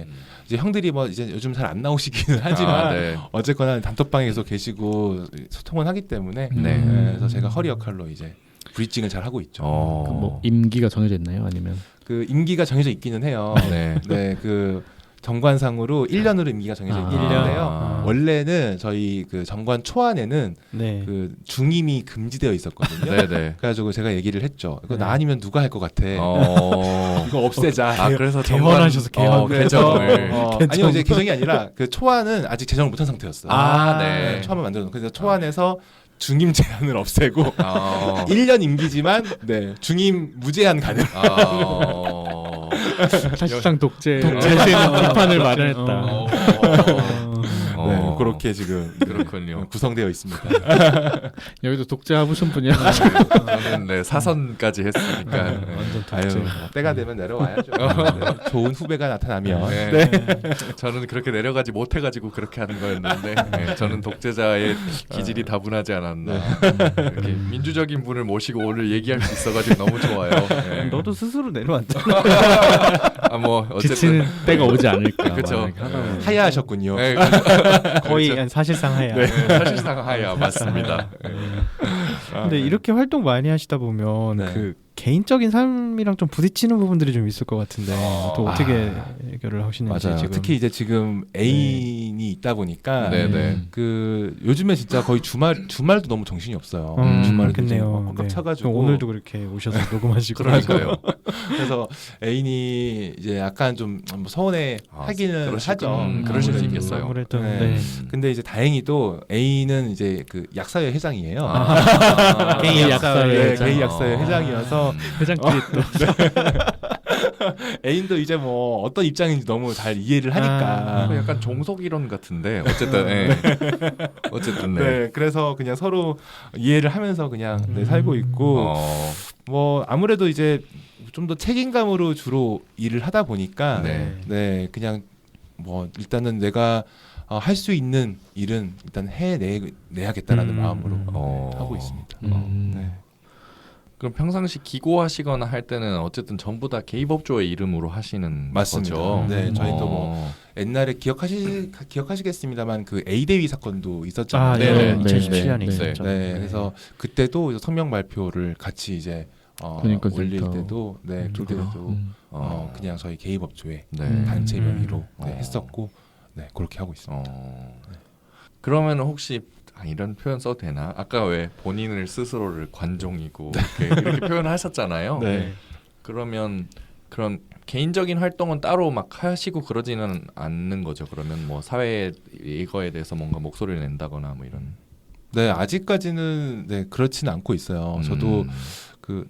이제 형들이 뭐 이제 요즘 잘 안 나오시기는 하지만 어쨌거나 단톡방에 계속 계시고 소통은 하기 때문에 그래서 제가 허리 역할로 이제 브리징을 잘 하고 있죠. 뭐 임기가 정해져 있나요? 아니면 그 임기가 정해져 있기는 해요. 네, 그 정관상으로 1년으로 임기가 정해져 있는데요. 원래는 저희 그 정관 초안에는 그 중임이 금지되어 있었거든요. 그래가지고 제가 얘기를 했죠. 이거 나 아니면 누가 할 것 같아. 이거 없애자. 그래서 개헌하셔서 개정을. 아니요, 이제 개정이 아니라 그 초안은 아직 제정을 못한 상태였어요. 초안을 만들어 놓고 그래서 초안에서 중임 제한을 없애고 1년 임기지만 중임 무제한 가능. 사실상 독재는 비판을 마련했다. 그렇게 지금 그렇군요. 구성되어 있습니다. 여기도 독재 하부신 분이야. 저는 사선까지 했으니까. 완전 독재. 때가 되면 내려와야죠. 좋은 후배가 나타나면. 저는 그렇게 내려가지 못해가지고 그렇게 하는 거였는데 저는 독재자의 기질이 다분하지 않았나. 이렇게 민주적인 분을 모시고 오늘 얘기할 수 있어가지고 너무 좋아요. 너도 스스로 내려왔잖아. 뭐 어쨌든 지치는 때가 오지 않을까. 그렇죠. 하야하셨군요. 거의 사실상 하야. 사실상 하야 맞습니다. 근데 이렇게 활동 많이 하시다 보면 그 개인적인 삶이랑 좀 부딪히는 부분들이 좀 있을 것 같은데 또 어떻게 해결을 하시는지. 맞아요. 지금. 특히 이제 지금 애인이 있다 보니까 그 요즘에 진짜 거의 주말도 너무 정신이 없어요. 주말에 그렇겠네요. 꽉 차가지고 오늘도 그렇게 오셔서 녹음하시고. 그러니까요. 그래서 애인이 이제 약간 좀 서운해 하기는 하죠. 그러실 수 있겠어요. 아무래도. 근데 이제 다행히도 애인은 이제 그 약사회 회장이에요. 게이 약사회 게이 약사회 회장이어서 회장끼리 또 애인도 이제 뭐 어떤 입장인지 너무 잘 이해를 하니까 약간 종속 이론 같은데 어쨌든 어쨌든 그래서 그냥 서로 이해를 하면서 그냥 살고 있고 뭐 아무래도 이제 좀 더 책임감으로 주로 일을 하다 보니까 그냥 뭐 일단은 내가 할 수 있는 일은 일단 해내야겠다라는 마음으로 하고 있습니다. 그럼 평상시 기고하시거나 할 때는 어쨌든 전부 다 개입업조의 이름으로 하시는 맞습니다. 거죠? 저희도 뭐 옛날에 기억하시겠습니다만 그 A대위 사건도 있었잖아요. 2017년에 있었죠. 그래서 그때도 성명 발표를 같이 이제 올릴 때도 그때도 그냥 저희 개입업조의 단체 명의로 했었고 그렇게 하고 있습니다. 그러면 혹시 이런 표현 써도 되나? 아까 왜 본인을 스스로를 관종이고 이렇게 표현하셨잖아요. 그러면 그런 개인적인 활동은 따로 막 하시고 그러지는 않는 거죠. 그러면 뭐 사회에 이거에 대해서 뭔가 목소리를 낸다거나 뭐 이런. 아직까지는 그렇지는 않고 있어요. 저도 그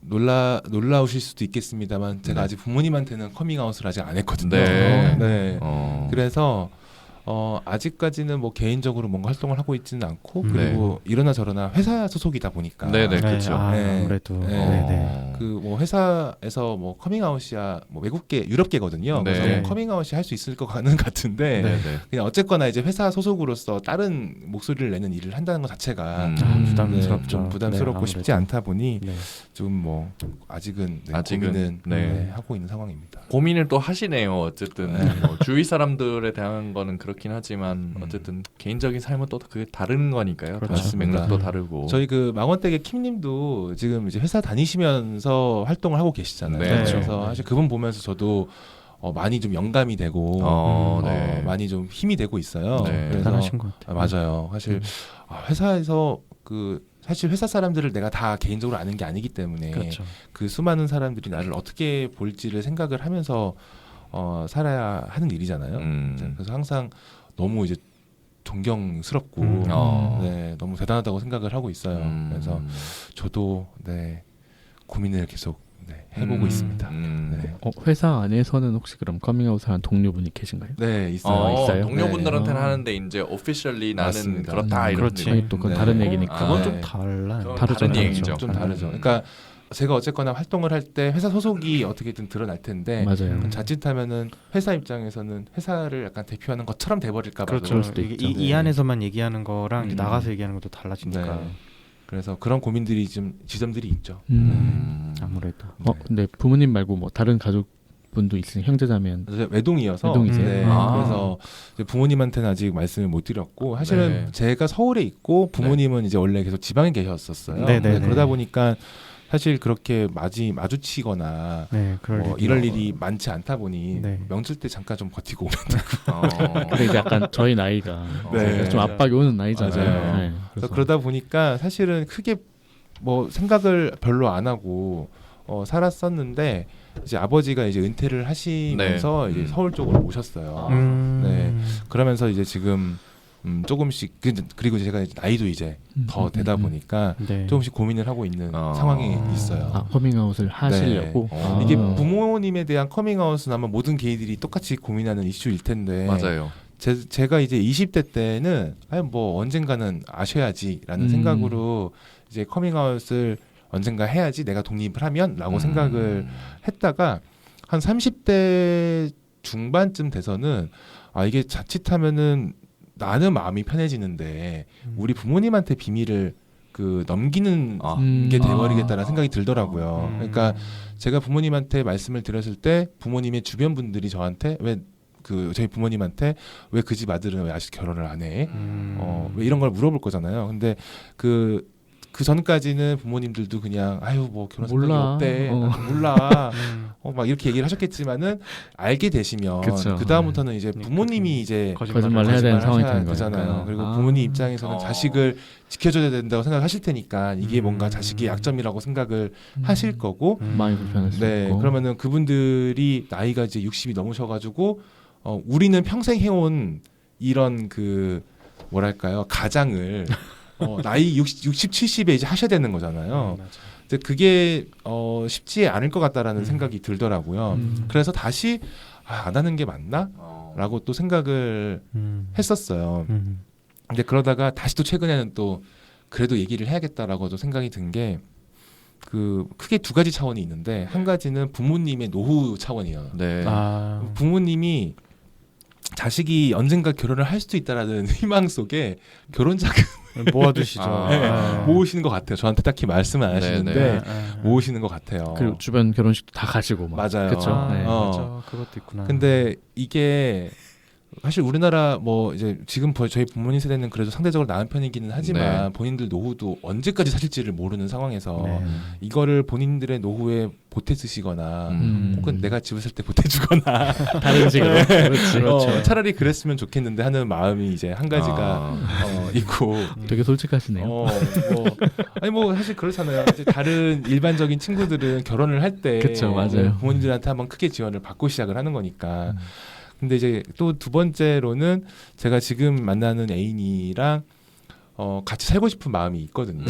놀라우실 수도 있겠습니다만 제가 아직 부모님한테는 커밍아웃을 아직 안 했거든요. 그래서 아직까지는 뭐 개인적으로 뭔가 활동을 하고 있지는 않고 그리고 이러나 저러나 회사 소속이다 보니까 그렇죠. 아무래도 그 뭐 회사에서 뭐 커밍아웃이야 뭐 외국계 유럽계거든요. 그래서 뭐 커밍아웃이 할 수 있을 것 같은데 그냥 어쨌거나 이제 회사 소속으로서 다른 목소리를 내는 일을 한다는 것 자체가 좀 부담스럽고 쉽지 않다 보니 좀 뭐 아직은 고민은 하고 있는 상황입니다. 고민을 또 하시네요. 어쨌든 뭐 주위 사람들에 대한 거는 그렇긴 하지만 어쨌든 개인적인 삶은 또 그게 다른 거니까요. 그렇죠. 맥락도 다르고. 저희 그 망원댁의 킴님도 지금 이제 회사 다니시면서 활동을 하고 계시잖아요. 그래서 사실 그분 보면서 저도 많이 좀 영감이 되고 많이 좀 힘이 되고 있어요. 그래서 대단하신 것 같아요. 맞아요. 사실 회사에서 사실 회사 사람들을 내가 다 개인적으로 아는 게 아니기 때문에 그 수많은 사람들이 나를 어떻게 볼지를 생각을 하면서 살아야 하는 일이잖아요. 그래서 항상 너무 이제 존경스럽고 너무 대단하다고 생각을 하고 있어요. 그래서 저도 고민을 계속 네, 해보고 있습니다. 네. 회사 안에서는 혹시 그럼 커밍아웃한 동료분이 계신가요? 네, 있어요. 있어요? 동료분들한테는 네. 하는데 이제 오피셜리 나는 맞습니다. 그렇다 이런 그렇지. 느낌. 또 그건 네. 다른 얘기니까. 그건 아, 좀 네. 달라요. 좀 다르죠, 다른 다르죠. 얘기죠. 좀 다르죠. 그러니까 제가 어쨌거나 활동을 할 때 회사 소속이 어떻게든 드러날 텐데 맞아요. 자칫하면은 회사 입장에서는 회사를 약간 대표하는 것처럼 돼버릴까 봐. 그렇죠. 수도 이게 있죠. 이 안에서만 얘기하는 거랑 이제 음. 나가서 얘기하는 것도 달라지니까. 네. 그래서 그런 고민들이 좀 지점들이 있죠. 아무래도. 네. 근데 부모님 말고 뭐 다른 가족분도 있으신 형제자매는 그래서 외동이어서 외동이세요? 네. 아. 그래서 이제 부모님한테는 아직 말씀을 못 드렸고 사실은 네. 제가 서울에 있고 부모님은 이제 원래 계속 지방에 계셨었어요. 네, 네, 네, 네. 그러다 보니까 사실 그렇게 마주치거나 네, 그럴 뭐 일이 이럴 일이 많지 않다 보니 네. 명절 때 잠깐 좀 버티고 근데 이제 약간 저희 나이가 네. 좀 압박이 오는 나이잖아요. 맞아요. 네, 그래서 그러다 보니까 사실은 크게 뭐 생각을 별로 안 하고 살았었는데 이제 아버지가 이제 은퇴를 하시면서 네. 이제 서울 쪽으로 오셨어요. 음. 네. 그러면서 이제 지금 조금씩 그리고 제가 이제 나이도 이제 더 되다 보니까 네. 조금씩 고민을 하고 있는 상황이 있어요. 커밍아웃을 하시려고. 네. 이게 부모님에 대한 커밍아웃은 아마 모든 게이들이 똑같이 고민하는 이슈일 텐데 맞아요. 제가 이제 20대 때는 뭐 언젠가는 아셔야지라는 생각으로 이제 커밍아웃을 언젠가 해야지 내가 독립을 하면라고 생각을 했다가 한 30대 중반쯤 돼서는 이게 자칫하면은 나는 마음이 편해지는데 우리 부모님한테 비밀을 넘기는 게 돼버리겠다는 생각이 들더라고요. 그러니까 제가 부모님한테 말씀을 드렸을 때 부모님의 주변 분들이 저한테 저희 부모님한테 왜 그 집 아들은 왜 아직 결혼을 안 해? 왜 이런 걸 물어볼 거잖아요. 근데 그 전까지는 부모님들도 그냥 뭐 결혼 생각이 몰라. 없대. 몰라. 막 이렇게 얘기를 하셨겠지만은 알게 되시면 그쵸. 그 다음부터는 이제 부모님이 이제 거짓말 해야 되는 상황이 되는 되잖아요. 거니까. 그리고 부모님 입장에서는 자식을 지켜줘야 된다고 생각하실 테니까 이게 뭔가 자식의 약점이라고 생각을 하실 거고 마음이 불편할 수 네, 있고. 그러면은 그분들이 나이가 이제 60이 넘으셔가지고 우리는 평생 해온 이런 뭐랄까요 가장을 나이 60, 70에 이제 하셔야 되는 거잖아요. 근데 그게 쉽지 않을 것 같다라는 생각이 들더라고요. 그래서 다시 안 하는 게 맞나?라고 또 생각을 했었어요. 근데 그러다가 다시 또 최근에는 또 그래도 얘기를 해야겠다라고도 생각이 든 게 크게 두 가지 차원이 있는데 한 가지는 부모님의 노후 차원이에요. 네. 부모님이 자식이 언젠가 결혼을 할 수도 있다라는 희망 속에 결혼 자금 모아두시죠. 모으시는 것 같아요. 저한테 딱히 말씀은 안 하시는데 모으시는 것 같아요. 그리고 주변 결혼식도 다 가시고 막. 맞아요. 그렇죠. 맞아. 그것도 있구나. 근데 이게 사실 우리나라 뭐 이제 지금 저희 부모님 세대는 그래도 상대적으로 나은 편이기는 하지만 본인들 노후도 언제까지 사실지를 모르는 상황에서 이거를 본인들의 노후에 보태 쓰시거나 혹은 내가 집을 살 때 보태주거나 다른 식으로. 그렇지. 차라리 그랬으면 좋겠는데 하는 마음이 이제 한 가지가 있고 되게 솔직하시네요. 아니 뭐 사실 그렇잖아요. 이제 다른 일반적인 친구들은 결혼을 할 때 그쵸, 맞아요. 부모님들한테 한번 크게 지원을 받고 시작을 하는 거니까. 근데 이제 또 두 번째로는 제가 지금 만나는 애인이랑 같이 살고 싶은 마음이 있거든요.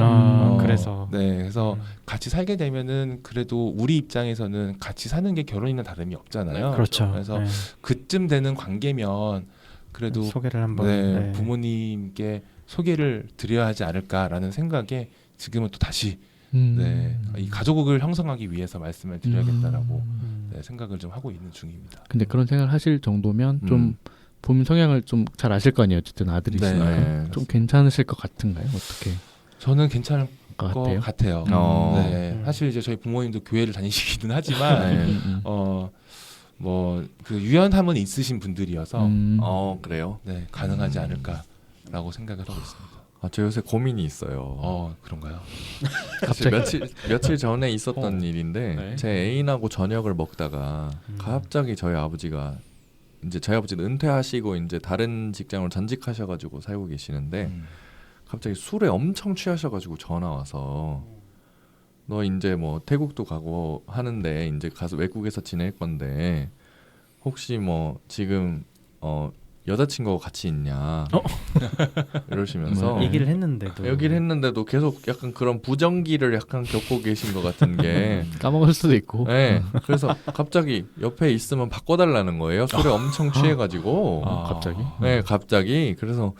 그래서 그래서 같이 살게 되면은 그래도 우리 입장에서는 같이 사는 게 결혼이나 다름이 없잖아요. 그렇죠. 그래서 그쯤 되는 관계면 그래도 소개를 한번 부모님께 소개를 드려야 하지 않을까라는 생각에 지금은 또 다시 이 가족을 형성하기 위해서 말씀을 드려야겠다라고 생각을 좀 하고 있는 중입니다. 근데 그런 생각을 하실 정도면 좀 부모님 성향을 좀 잘 아실 거 아니에요. 어쨌든 아들이시니까 좀 괜찮으실 것 같은가요? 어떻게? 저는 괜찮을 것 같아요. 사실 이제 저희 부모님도 교회를 다니시기는 하지만 뭐 그 유연함은 있으신 분들이어서 그래요? 네, 가능하지 않을까라고 생각을 하고 있습니다. 저 요새 고민이 있어요. 그런가요? 사실 며칠 전에 있었던 일인데 제 애인하고 저녁을 먹다가 갑자기 저희 아버지가 이제 저희 아버지는 은퇴하시고 이제 다른 직장으로 전직하셔가지고 살고 계시는데 갑자기 술에 엄청 취하셔가지고 전화 와서 너 이제 뭐 태국도 가고 하는데 이제 가서 외국에서 지낼 건데 혹시 뭐 지금 여자친구가 같이 있냐 이러시면서 얘기를 했는데도 계속 약간 그런 부정기를 약간 겪고 계신 것 같은 게 까먹을 수도 있고. 네, 그래서 갑자기 옆에 있으면 바꿔달라는 거예요. 술에 엄청 취해가지고 갑자기? 네, 갑자기. 그래서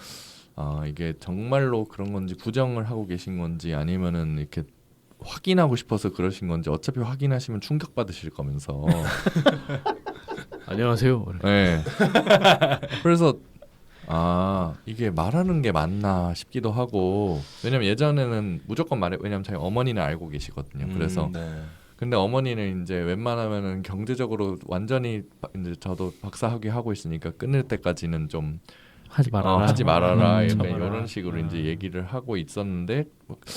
이게 정말로 그런 건지 부정을 하고 계신 건지 아니면은 이렇게 확인하고 싶어서 그러신 건지 어차피 확인하시면 충격받으실 거면서 안녕하세요. 네. 그래서 이게 말하는 게 맞나 싶기도 하고 왜냐면 예전에는 무조건 말해 왜냐면 저희 어머니는 알고 계시거든요. 그래서 네. 근데 어머니는 이제 웬만하면은 경제적으로 완전히 이제 저도 박사학위 하고 있으니까 끊을 때까지는 좀 하지 말아라. 하지 말아라. 약간 참아라. 이런 식으로 이제 얘기를 하고 있었는데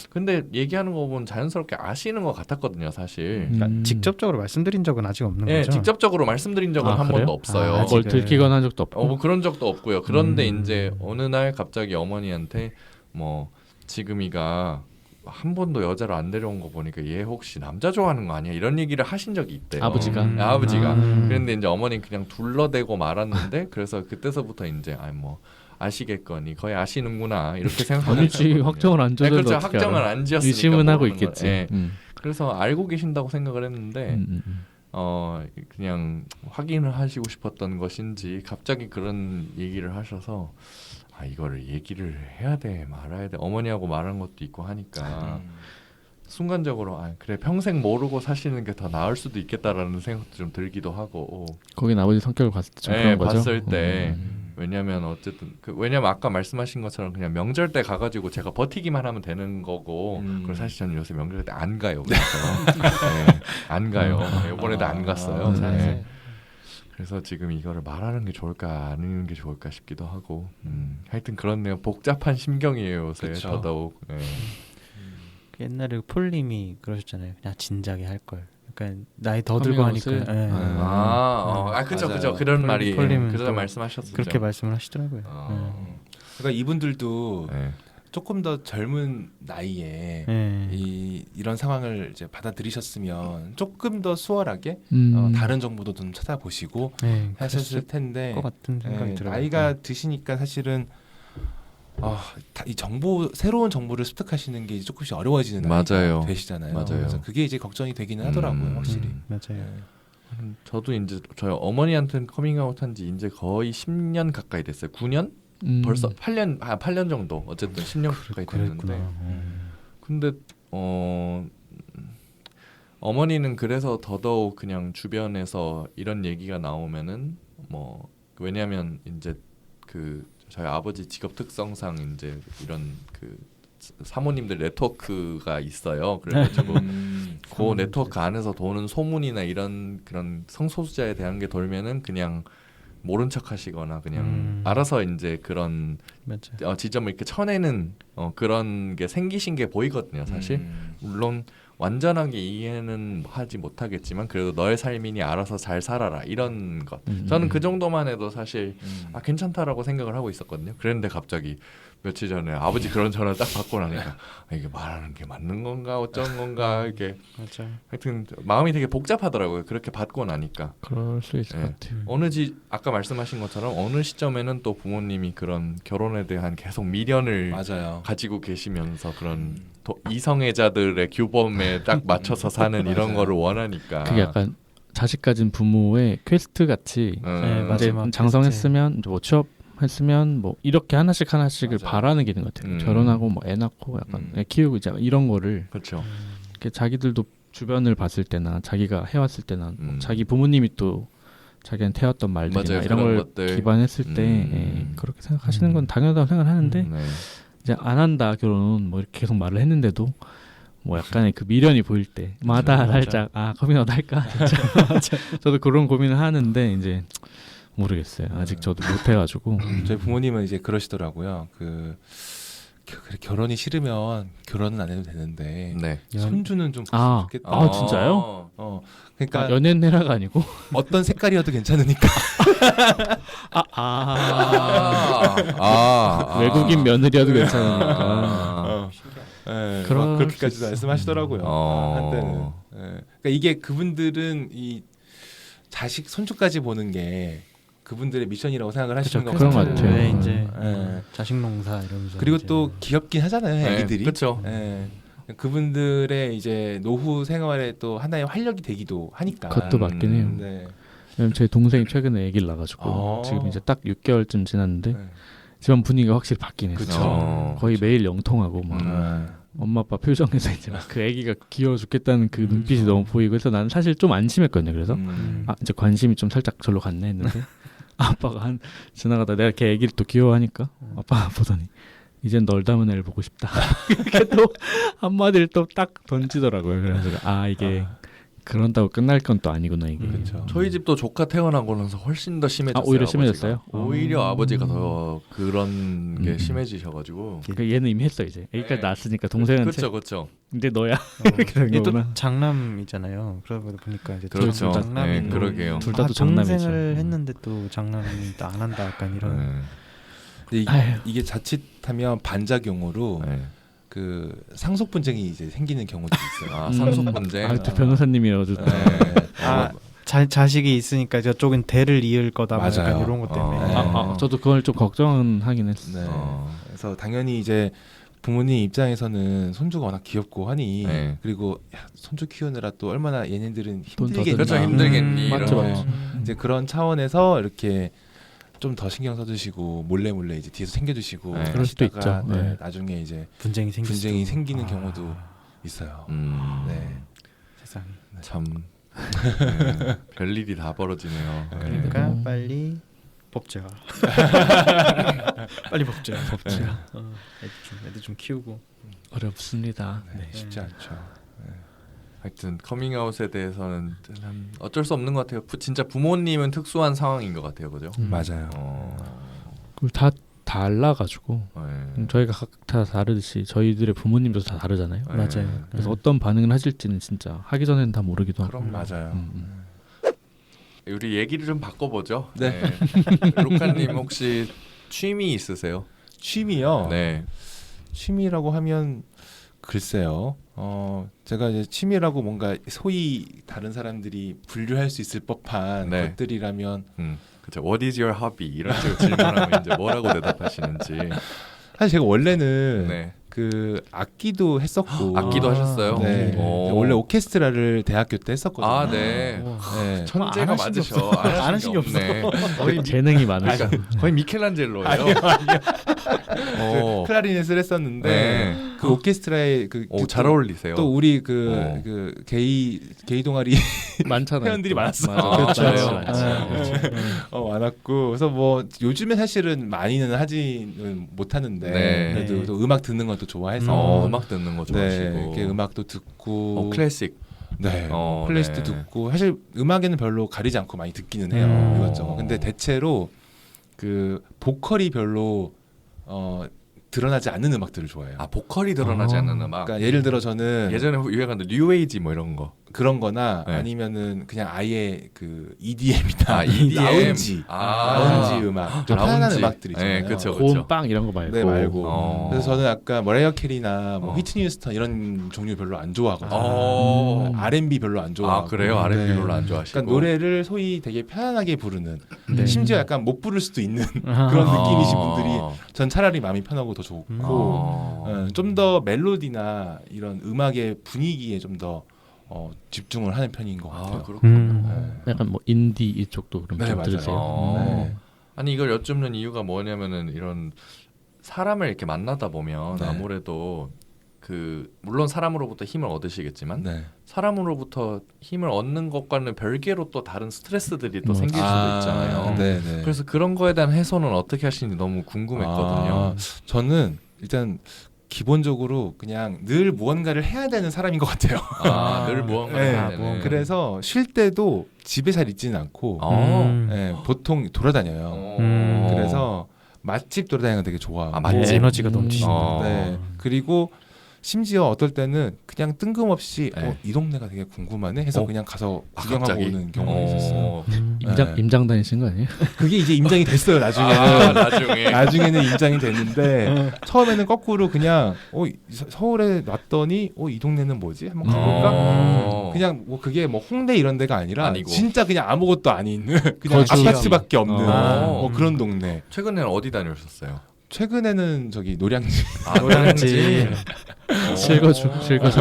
근데 얘기하는 거 보면 자연스럽게 아시는 것 같았거든요, 사실. 그러니까 직접적으로 말씀드린 적은 아직 없는 네, 거죠. 직접적으로 말씀드린 적은 한 그래요? 번도 없어요. 뭘 들키거나 한 적도 없고. 뭐 그런 적도 없고요. 그런데 이제 어느 날 갑자기 어머니한테 뭐 지금이가 한 번도 여자를 안 데려온 거 보니까 얘 혹시 남자 좋아하는 거 아니야? 이런 얘기를 하신 적이 있대요. 아버지가? 아버지가. 그런데 이제 어머니는 그냥 둘러대고 말았는데 그래서 그때서부터 이제 뭐 아시겠거니 거의 아시는구나 이렇게 생각하고 아니지 확정을 안 지어도 그렇죠. 확정을 안 지었으니까 의심은 하고 모르는 있겠지. 거죠. 그래서 알고 계신다고 생각을 했는데 그냥 확인을 하시고 싶었던 것인지 갑자기 그런 얘기를 하셔서 이거를 얘기를 해야 돼 말아야 돼 어머니하고 말한 것도 있고 하니까 순간적으로 그래 평생 모르고 사시는 게 더 나을 수도 있겠다라는 생각도 좀 들기도 하고 거긴 아버지 성격을 봤을 때 좀 그런 거죠. 봤을 때 왜냐면 어쨌든 왜냐면 아까 말씀하신 것처럼 그냥 명절 때 가가지고 제가 버티기만 하면 되는 거고 그리고 사실 저는 요새 명절 때 안 가요. 그래서 안 가요. 이번에도 안 갔어요. 그래서 지금 이거를 말하는 게 좋을까 안 하는 게 좋을까 싶기도 하고 하여튼 그렇네요. 복잡한 심경이에요 요새. 그쵸. 더더욱. 옛날에 폴님이 그러셨잖아요. 그냥 진작에 할 걸. 그러니까 나이 더 들고 하니까. 그죠. 그런 말이 그런 말씀하셨었죠. 그렇게 말씀을 하시더라고요. 그러니까 이분들도 조금 더 젊은 나이에 이런 상황을 이제 받아들이셨으면 조금 더 수월하게 다른 정보도 좀 찾아보시고 하셨을 텐데 것 같은 생각이 들어요. 나이가 드시니까 사실은 이 새로운 정보를 습득하시는 게 조금씩 어려워지는 나이가 되시잖아요. 맞아요. 그래서 그게 이제 걱정이 되기는 하더라고요, 확실히. 맞아요. 저도 이제 저희 어머니한테는 커밍아웃한 지 이제 거의 10년 가까이 됐어요. 9년? 벌써 8년 정도. 어쨌든 10년 가까이 됐는데. 근데 어머니는 그래서 더더욱 그냥 주변에서 이런 얘기가 나오면은 뭐 왜냐면 이제 저희 아버지 직업 특성상 이제 이런 사모님들 네트워크가 있어요. 그래가지고 그 네트워크 안에서 도는 소문이나 이런 그런 성소수자에 대한 게 돌면은 그냥 모른 척하시거나 그냥 알아서 이제 그런 지점을 이렇게 쳐내는 그런 게 생기신 게 보이거든요. 사실 물론 완전하게 이해는 하지 못하겠지만 그래도 너의 삶이니 알아서 잘 살아라 이런 것. 저는 그 정도만 해도 사실 괜찮다라고 생각을 하고 있었거든요. 그런데 갑자기 며칠 전에 아버지 그런 전화를 딱 받고 나니까 이게 말하는 게 맞는 건가 어쩐 건가 이게 하여튼 마음이 되게 복잡하더라고요. 그렇게 받고 나니까. 그럴 수 있을 것 같아요. 아까 말씀하신 것처럼 어느 시점에는 또 부모님이 그런 결혼에 대한 계속 미련을 가지고 계시면서 그런 이성애자들의 규범에 딱 맞춰서 사는 이런 거를 원하니까. 그게 약간 자식 가진 부모의 퀘스트 같이 이제 장성했으면 뭐 취업했으면 뭐 이렇게 하나씩을 바라는 게 있는 것 같아요. 결혼하고 뭐 애 낳고 약간 애 키우고 이제 이런 거를 그렇죠. 자기들도 주변을 봤을 때나 자기가 해왔을 때나 자기 부모님이 또 자기한테 해왔던 말들이나 이런 걸 것들. 기반했을 때 그렇게 생각하시는 건 당연하다고 생각하는데 이제 안 한다 결혼은 뭐 이렇게 계속 말을 했는데도 뭐 약간의 그 미련이 보일 때마다 살짝 커밍아웃 할까 진짜 저도 그런 고민을 하는데 이제 모르겠어요. 아직 저도 못 해가지고 저희 부모님은 이제 그러시더라고요. 결혼이 싫으면 결혼은 안 해도 되는데 손주는 좀 좋겠다. 진짜요? 그러니까 연애내라가 아니고 어떤 색깔이어도 괜찮으니까. 외국인 며느리여도 괜찮으니까. 그렇게까지도 말씀하시더라고요. 한때는. 그러니까 이게 그분들은 이 자식 손주까지 보는 게 그분들의 미션이라고 생각을 하시는 것 그런 것 같아요. 같아요. 이제 자식 농사 이러면서 그리고 이제. 또 귀엽긴 하잖아요, 애기들이. 그렇죠. 그분들의 이제 노후 생활에 또 하나의 활력이 되기도 하니까. 그것도 맞긴 해요. 네. 왜냐면 제 동생이 최근에 아기를 낳아가지고 지금 이제 딱 6개월쯤 지났는데 네. 집안 분위기가 확실히 바뀌긴 했어요. 그쵸. 거의 매일 영통하고 막 엄마 아빠 표정에서 이제 막 그 아기가 귀여워 죽겠다는 그 눈빛이 너무 보이고 그래서 나는 사실 좀 안심했거든요. 그래서 이제 관심이 좀 살짝 절로 갔네 했는데 아빠가 지나가다 내가 걔 아기를 또 귀여워하니까 아빠가 보더니 이젠 널 닮은 애를 보고 싶다. 이렇게 또 한마디를 또 딱 던지더라고요. 그래서 이게 그런다고 끝날 건 또 아니구나 이게. 그렇죠. 저희 집도 조카 태어나고 나서 훨씬 더 심해졌어요. 오히려 심해졌어요? 오히려 아버지가 더 그런 게 심해지셔가지고. 그러니까 얘는 이미 했어 이제. 애기까지 낳았으니까 동생은 그렇죠. 근데 너야. 이게 또 장남이잖아요. 그러고 보니까 이제 그렇죠. 장남이 그러게요. 둘 다 또 장남이죠. 동생을 했는데 또 장남이 또 안 한다 약간 이런. 이게 자칫하면 반작용으로 그 상속 분쟁이 이제 생기는 경우도 있어요. 상속 분쟁. 또 변호사님이라고. 자식이 있으니까 저쪽은 대를 이을 거다. 맞아요. 약간 이런 것 때문에. 저도 그걸 좀 걱정하긴 했어요. 네. 그래서 당연히 이제 부모님 입장에서는 손주가 워낙 귀엽고 하니 그리고 손주 키우느라 또 얼마나 얘네들은 힘들겠니? 그렇죠, 힘들겠니? 맞죠. 이제 그런 차원에서 이렇게 좀 더 신경 써주시고 몰래 이제 뒤에서 챙겨주시고 그럴 수도 있죠. 나중에 이제 분쟁이 생기는 경우도 있어요. 네. 세상에. 참 별일이 다 벌어지네요. 그러니까 빨리 법제화. 빨리 법제화. 애들 좀 키우고. 어렵습니다. 쉽지 않죠. 하여튼 커밍아웃에 대해서는 어쩔 수 없는 것 같아요. 진짜 부모님은 특수한 상황인 것 같아요, 그죠? 맞아요. 그리고 다 달라가지고 저희가 각자 다르듯이 저희들의 부모님도 다 다르잖아요. 맞아요. 그래서 어떤 반응을 하실지는 진짜 하기 전에는 다 모르기도 하고. 그럼 맞아요. 우리 얘기를 좀 바꿔보죠. 네. 루카님 혹시 취미 있으세요? 취미요? 네. 취미라고 하면 글쎄요. 제가 이제 취미라고 뭔가 소위 다른 사람들이 분류할 수 있을 법한 것들이라면 그렇죠. What is your hobby? 이런 식으로 질문하면 이제 뭐라고 대답하시는지. 사실 제가 원래는 그 악기도 했었고 악기도 하셨어요? 네. 원래 오케스트라를 대학교 때 했었거든요. 네. 천재가 맞으셔. 안 하신 게 없어. 거의 재능이 많으셔. 거의 미켈란젤로예요. 아니요. 클라리넷을 했었는데 그 오케스트라에 잘 어울리세요. 또 우리 그 게이 동아리 많잖아요. 회원들이 많았어요. 그렇죠. 많았고 그래서 뭐 요즘에 사실은 많이는 하지는 못하는데 그래도 또 음악 듣는 것도 좋아해서 음악 듣는 거 좋아하시고 이렇게 음악도 듣고 클래식 클래식도 듣고 사실 음악에는 별로 가리지 않고 많이 듣기는 해요. 이것저것. 근데 대체로 그 보컬이 별로 드러나지 않는 음악들을 좋아해요. 보컬이 드러나지 않는 음악. 그러니까 예를 들어 저는 예전에 유행한 뉴에이지 뭐 이런 거 그런 거나 아니면은 그냥 아예 그 EDM이나 EDM 라운지 음악 좀 편안한 음악들 있잖아요. 그렇죠. 고음빵 이런 거 말고. 네, 말고. 그래서 저는 아까 머라이어 캐리나 뭐 휘트니 휴스턴 이런 종류 별로 안 좋아하거든요. R&B 별로 안 좋아하고. 그래요? R&B 별로 안 좋아하시고. 그러니까 노래를 소위 되게 편안하게 부르는 심지어 약간 못 부를 수도 있는 그런 느낌이신 분들이 전 차라리 마음이 편하고 더 좋고 좀 더 멜로디나 이런 음악의 분위기에 좀 더 집중을 하는 편인 것 같아요. 약간 뭐 인디 이쪽도 그럼 좀 들으세요? 아니 이걸 여쭙는 이유가 뭐냐면은 이런 사람을 이렇게 만나다 보면 아무래도 물론 사람으로부터 힘을 얻으시겠지만 사람으로부터 힘을 얻는 것과는 별개로 또 다른 스트레스들이 또 생길 수도 있잖아요. 그래서 그런 거에 대한 해소는 어떻게 하시는지 너무 궁금했거든요. 저는 일단 기본적으로 그냥 늘 무언가를 해야 되는 사람인 것 같아요. 늘 무언가를 해야 되는. 그래서 쉴 때도 집에 잘 있지는 않고 보통 돌아다녀요. 그래서 맛집 돌아다니는 거 되게 좋아하고 맛집 에너지가 넘치신다. 그리고 심지어 어떨 때는 그냥 뜬금없이 이 동네가 되게 궁금하네 해서 그냥 가서 구경하고 갑자기? 오는 경우가 있었어요. 임장 다니신 거 아니에요? 그게 이제 임장이 됐어요. 나중에는. 나중에는 임장이 됐는데 처음에는 거꾸로 그냥 서울에 왔더니 이 동네는 뭐지? 한번 가볼까? 그냥 뭐 그게 뭐 홍대 이런 데가 아니라 아니고. 진짜 그냥 아무것도 아닌 그냥 아파트밖에 없는 그런 동네. 최근에는 어디 다녀오셨어요? 최근에는 저기 노량진. 노량진. 실거주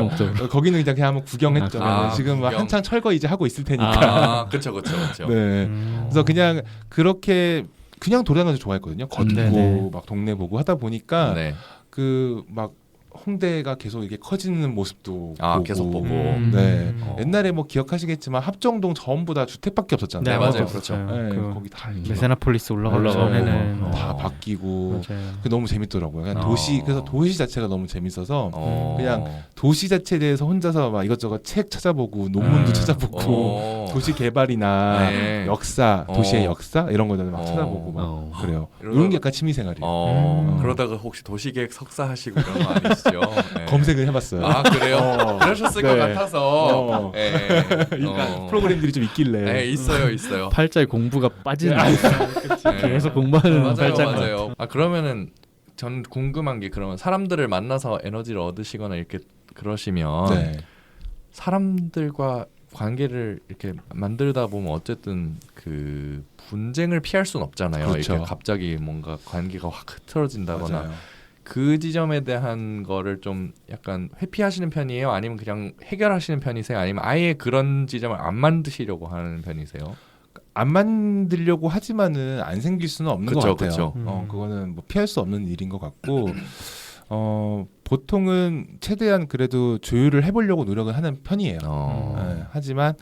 목적으로. 거기는 그냥 한번 구경했죠. 지금 구경. 한창 철거 이제 하고 있을 테니까. 그렇죠. 네. 그래서 그냥 그렇게 그냥 돌아다니는 거 좋아했거든요. 걷고 막 동네 보고 하다 보니까 그 막 홍대가 계속 이게 커지는 모습도 보고. 계속 보고. 네. 옛날에 뭐 기억하시겠지만 합정동 전부 다 주택밖에 없었잖아요. 네, 맞아요. 그렇죠. 네, 거기 다 메세나폴리스 올라가기 전에는 다 바뀌고 맞아요. 너무 재밌더라고요. 그냥 그래서 도시 자체가 너무 재밌어서 그냥 도시 자체에 대해서 혼자서 막 이것저것 책 찾아보고 논문도 찾아보고 도시 개발이나 역사, 도시의 역사 이런 거들 막 찾아보고 막 그래요. 이런 게 약간 취미생활이에요. 그러다가 혹시 도시계획 석사 하시고 이런 거 아니시죠? 네. 검색을 해봤어요. 그래요? 그러셨을 것 같아서. 프로그램들이 좀 있길래. 네, 있어요. 팔자에 공부가 빠지는 계속 공부하는 팔자가 맞아요. 그러면은 전 궁금한 게 그러면 사람들을 만나서 에너지를 얻으시거나 이렇게 그러시면 사람들과 관계를 이렇게 만들다 보면 어쨌든 그 분쟁을 피할 수는 없잖아요. 그렇죠. 이렇게 갑자기 뭔가 관계가 확 흐트러진다거나 맞아요. 그 지점에 대한 거를 좀 약간 회피하시는 편이에요? 아니면 그냥 해결하시는 편이세요? 아니면 아예 그런 지점을 안 만드시려고 하는 편이세요? 안 만들려고 하지만은 안 생길 수는 없는 것 같아요. 그거는 뭐 피할 수 없는 일인 것 같고 보통은 최대한 그래도 조율을 해보려고 노력을 하는 편이에요. 하지만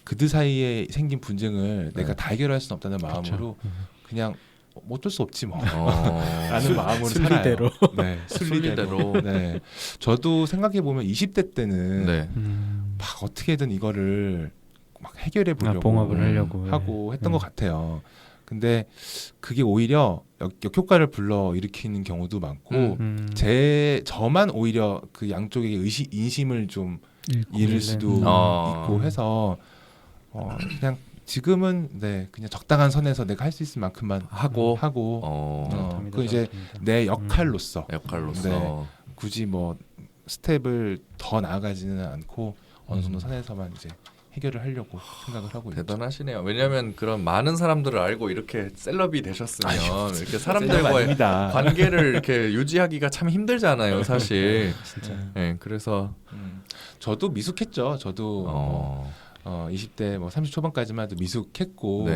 그들 사이에 생긴 분쟁을 내가 다 해결할 수는 없다는 마음으로 그냥 어쩔 수 없지 뭐 라는 마음으로 순리대로. 살아요. 순리대로. 네. 저도 생각해 보면 20대 때는 막 어떻게든 이거를 막 해결해 보려고 봉합을 하려고 하고 했던 것 같아요. 근데 그게 오히려 역효과를 불러 일으키는 경우도 많고 저만 오히려 그 양쪽의 인심을 좀 잃을 수도 있고 해서 그냥 지금은 그냥 적당한 선에서 내가 할 수 있을 만큼만 하고 그 이제 내 역할로서 굳이 뭐 스텝을 더 나아가지는 않고 어느 정도 선에서만 이제 해결을 하려고 생각을 하고 대단하시네요. 왜냐하면 그런 많은 사람들을 알고 이렇게 셀럽이 되셨으면 이렇게 사람들과의 관계를 이렇게 유지하기가 참 힘들잖아요, 사실. 진짜. 네, 그래서 저도 미숙했죠. 저도 20대 뭐 30 초반까지만 해도 미숙했고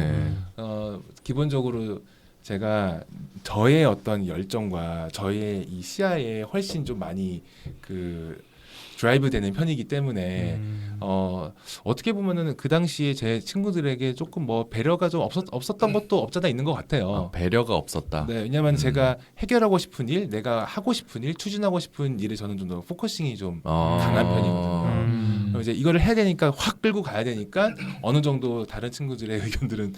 기본적으로 제가 저의 어떤 열정과 저의 이 시야에 훨씬 좀 많이 그 드라이브 되는 편이기 때문에 어떻게 보면은 그 당시에 제 친구들에게 조금 뭐 배려가 좀 없었던 것도 없잖아 있는 것 같아요. 배려가 없었다. 네, 왜냐하면 제가 해결하고 싶은 일, 내가 하고 싶은 일, 추진하고 싶은 일에 저는 좀 더 포커싱이 좀 강한 편이거든요. 이제 이거를 해야 되니까 확 끌고 가야 되니까 어느 정도 다른 친구들의 의견들은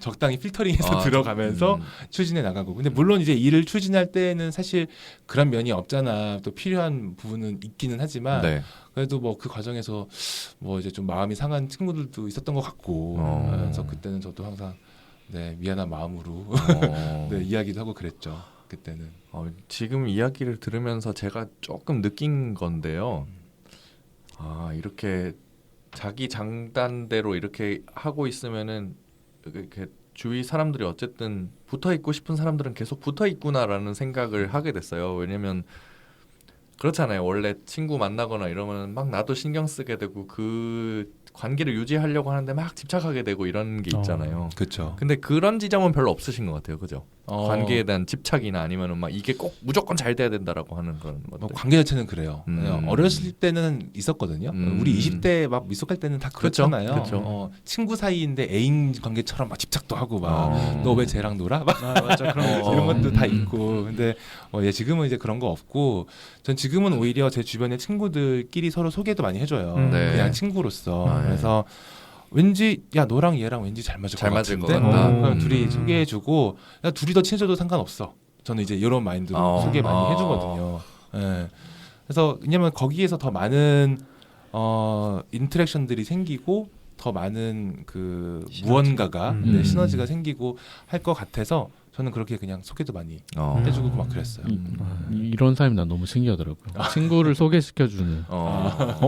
적당히 필터링해서 들어가면서 추진해 나가고. 근데 물론 이제 일을 추진할 때는 사실 그런 면이 없잖아. 또 필요한 부분은 있기는 하지만 그래도 뭐 그 과정에서 뭐 이제 좀 마음이 상한 친구들도 있었던 것 같고. 그래서 그때는 저도 항상 미안한 마음으로 이야기도 하고 그랬죠. 그때는. 지금 이야기를 들으면서 제가 조금 느낀 건데요. 이렇게 자기 장단대로 이렇게 하고 있으면은 이렇게 주위 사람들이 어쨌든 붙어 있고 싶은 사람들은 계속 붙어 있구나라는 생각을 하게 됐어요. 왜냐면 그렇잖아요. 원래 친구 만나거나 이러면 막 나도 신경 쓰게 되고 그 관계를 유지하려고 하는데 막 집착하게 되고 이런 게 있잖아요. 그렇죠. 근데 그런 지점은 별로 없으신 것 같아요, 그죠? 관계에 대한 집착이나 아니면은 막 이게 꼭 무조건 잘 돼야 된다라고 하는 그런 것들. 관계 자체는 그래요. 어렸을 때는 있었거든요. 우리 20대 막 미숙할 때는 다 그렇잖아요. 그렇죠. 친구 사이인데 애인 관계처럼 막 집착도 하고 막 너 왜 쟤랑 놀아? 막 맞아 이런 것도 다 있고. 근데 지금은 이제 그런 거 없고, 전 지금은 오히려 제 주변의 친구들끼리 서로 소개도 많이 해줘요. 그냥 친구로서. 그래서 왠지 야 너랑 얘랑 왠지 잘 맞을 것 같은데 그럼 둘이 소개해주고 둘이 더 친해져도 상관없어. 저는 이제 이런 마인드로 소개 많이 해주거든요. 그래서 왜냐면 거기에서 더 많은 인터랙션들이 생기고 더 많은 그 무언가가 시너지가 생기고 할 것 같아서 저는 그렇게 그냥 소개도 많이 해주고 막 그랬어요. 이런 사람이 난 너무 신기하더라고요. 친구를 소개시켜주는.